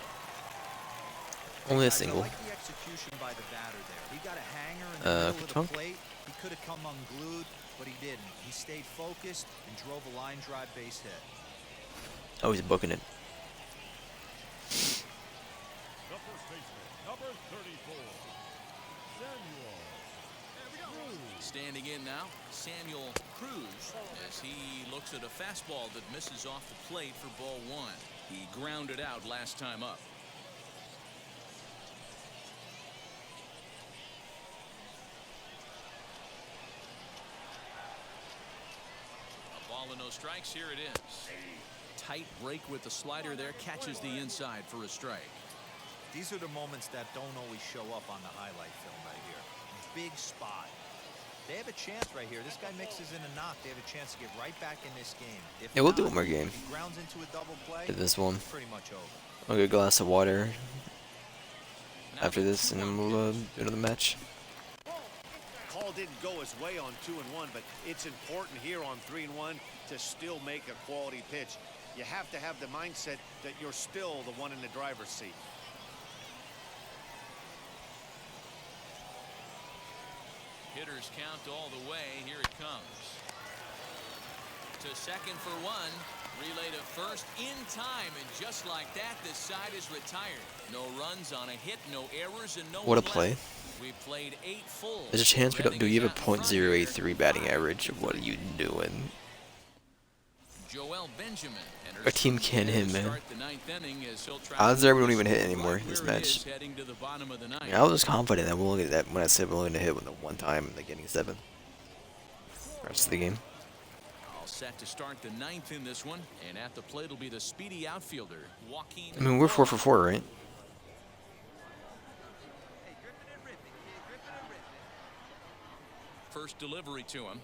Only a Guys, single. I like the execution by the batter there. He got a hanger in the middle of the Chunk. plate. He could have come unglued, but he didn't. He stayed focused and drove a line drive base hit. Oh, he's booking it. The first baseman, number 34. Samuel. Standing in now, Samuel Cruz, as he looks at a fastball that misses off the plate for ball 1. He grounded out last time up. A ball and no strikes. Here it is. Tight break with the slider there, catches the inside for a strike. These are the moments that don't always show up on the highlight film right here. Big spot. They have a chance right here. This guy mixes in a knock. They have a chance to get right back in this game. If Yeah, we'll do not, one more game. if he grounds into a double play, Get this one. it's pretty much over. I'll get a glass of water Now after this, and then we'll do another match. Call didn't go his way on 2 and 1, but it's important here on 3 and 1 to still make a quality pitch. You have to have the mindset that you're still the one in the driver's seat. Hitters count all the way. Here it comes. To second for 1. Relay to first in time, and just like that, this side is retired. No runs on a hit, no errors, and no What a one play. left. We played 8 full. There's a chance we don't. Do you have a Redding is out in front here. .083 batting average? What are you doing? Joel Benjamin enters Our team from can't the hit, to man. start the 9th inning as he'll try Odds to are we don't finish even hit the anymore ball this where it match. is, heading to the bottom of the 9th. Yeah, I was just confident that we'll get that when I said we're only gonna hit with the one time in the getting 7. Rest of the game. All set to start the 9th in this one, and at the plate will be the speedy outfielder, Joaquin. I mean, we're 4 for 4, right? First delivery to him.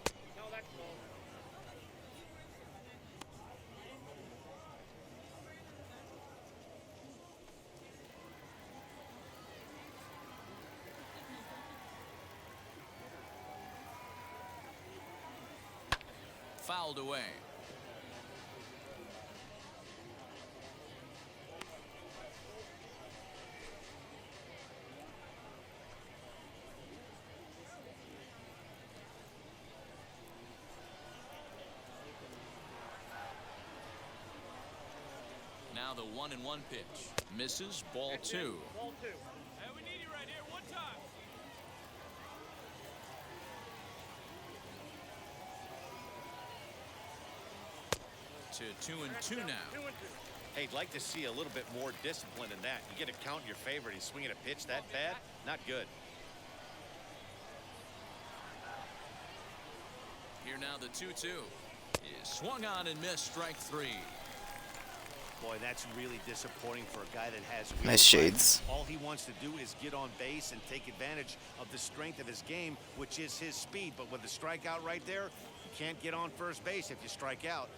Fouled away. Now the 1-1 pitch. Misses. Ball 2. Hey, we need you right here. One time. To 2 and 2 now. Hey, I'd like to see a little bit more discipline in that. You get a count in your favor, and he's swinging a pitch that bad? Not good. Here now the 2-2 is swung on and missed. Strike 3. Boy, that's really disappointing for a guy that has wheels. Nice shades. All he wants to do is get on base and take advantage of the strength of his game, which is his speed. But with the strikeout right there, you can't get on first base if you strike out.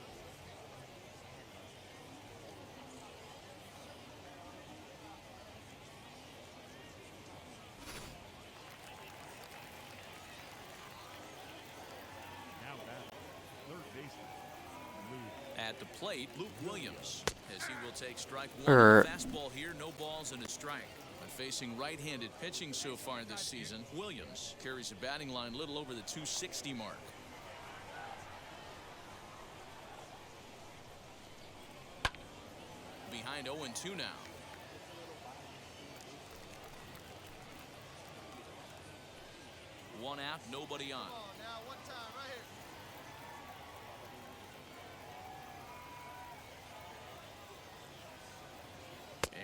Now back. Third baseman. Luke. At the plate, Luke Williams, as he will take strike 1 on the fastball here. No balls and a strike. facing right-handed pitching so far this season. Williams carries a batting line a little over the 260 mark. Behind 0-2 now. One out, nobody on.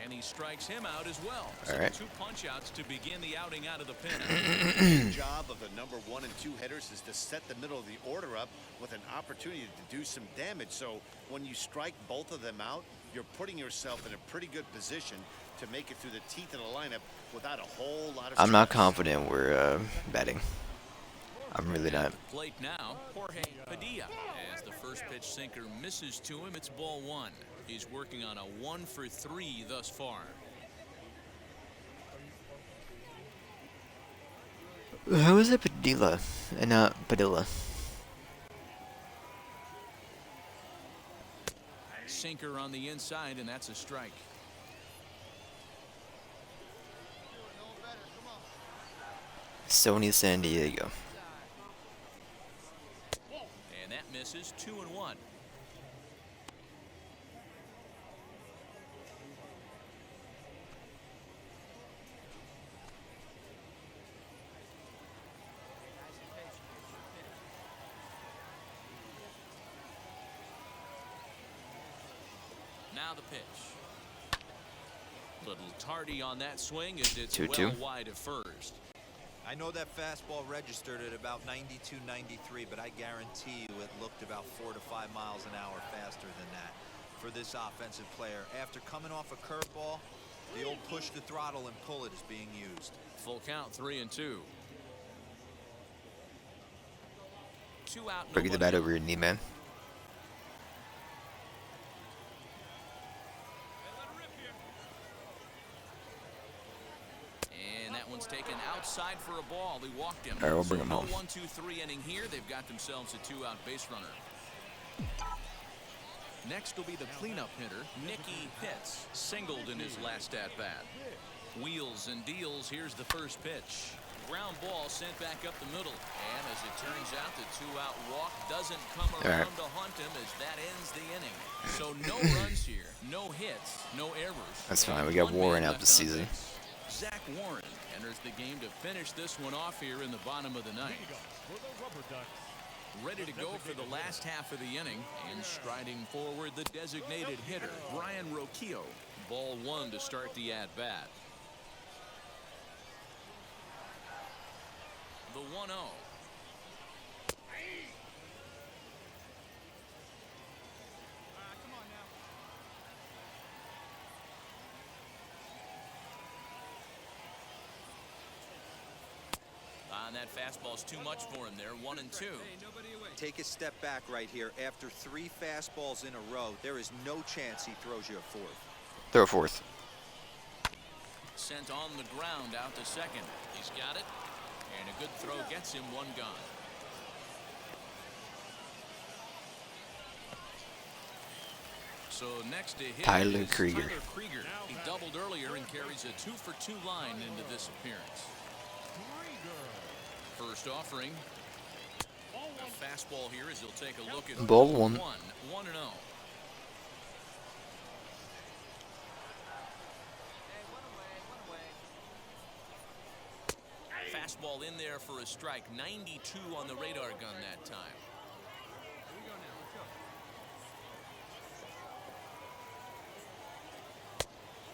And he strikes him out as well. So right. 2 punch-outs to begin the outing out of the pen. The job of the number 1 and 2 hitters is to set the middle of the order up with an opportunity to do some damage. So when you strike both of them out, you're putting yourself in a pretty good position to make it through the teeth of the lineup without a whole lot of I'm not stress. confident we're batting. I'm really not. Plate now, Jorge Padilla. As the first pitch sinker misses to him, it's ball 1. He's working on a 1 for 3 thus far. How is it Padilla and not Padilla? Sinker on the inside, and that's a strike. Sony San Diego. And that misses. 2-1. Now the pitch. Little tardy on that swing as it's 2-2. well wide of first. I know that fastball registered at about 92, 93, but I guarantee you it looked about 4 to 5 miles an hour faster than that for this offensive player. After coming off a curveball, the old push the throttle and pull it is being used. Full count, 3-2. 2 out. Bring the bat over your knee, man. Taken outside for a ball. He walked him. All right, we'll bring him home. 1-2-3 inning here. They've got themselves a 2-out base runner. Next will be the cleanup hitter, Nicky Pitts. Singled in his last at bat. Wheels and deals. Here's the first pitch. Ground ball sent back up the middle. And as it turns out, the 2-out walk doesn't come around to haunt him as that ends the inning. So no runs here, no hits, no errors. That's fine. We got Warren out this season. Zach Warren enters the game to finish this one off here in the bottom of the ninth. Ready to go for the last half of the inning, and striding forward the designated hitter, Brian Roquillo. Ball 1 to start the at-bat. The 1-0. And that fastball's too much for him there. 1-2. Take a step back right here. After 3 fastballs in a row, there is no chance he throws you a 4th. Throw a 4th. Sent on the ground out to second. He's got it. And a good throw gets him 1 gone. So next to hit Tyler Krieger. Tyler Krieger. He doubled earlier and carries a 2-for-2 line into this appearance. First offering. A fastball here as he'll take a look at ball 1. 1-0. Fastball in there for a strike. 92 on the radar gun that time.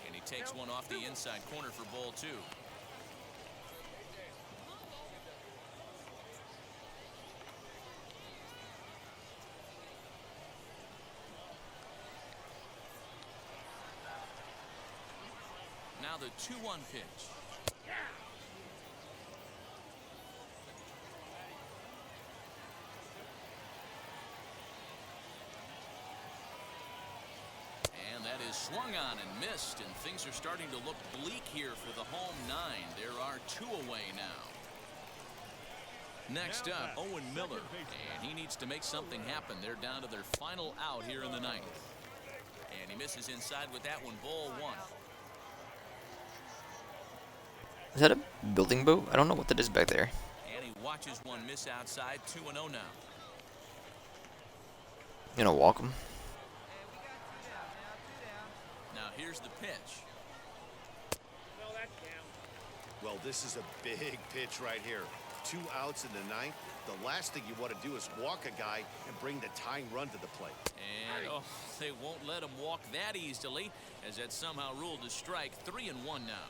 And he takes one off the inside corner for ball 2. Now the 2-1 pitch. And that is swung on and missed, and things are starting to look bleak here for the home 9. There are 2 away now. Next up, Owen Miller, and he needs to make something happen. They're down to their final out here in the 9th. And he misses inside with that one. Ball 1. Is that a building boat? I don't know what that is back there. And he watches one miss outside. 2-0 now. You know, walk him. Now here's the pitch. Well, this is a big pitch right here. 2 outs in the ninth. The last thing you want to do is walk a guy and bring the tying run to the plate. And oh, they won't let him walk that easily, as that's somehow ruled a strike. 3-1 now.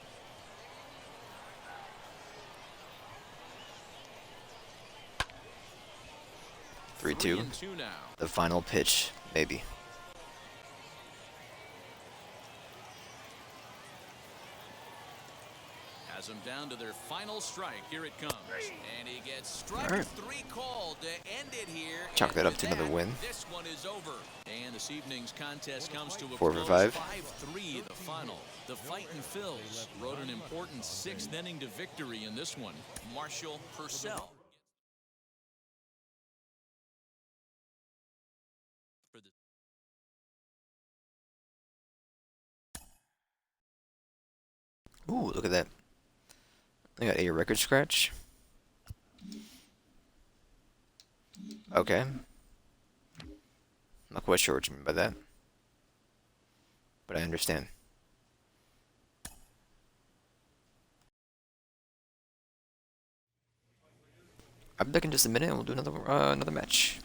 Three, two. Now. The final pitch, maybe. Has them down to their final strike. Here it comes. And he gets strike Right. 3 called to end it here. Chalk And that up with to another win. This one is over. And this evening's contest comes to a 4 for close. 5. 5-3 the final. The Fightin' Phils wrote an important 6th inning to victory in this one. Marshall Purcell. For the Ooh, look at that. I got a record scratch. Okay. Not quite sure what you mean by that. But I understand. I'll be back in just a minute and we'll do another match.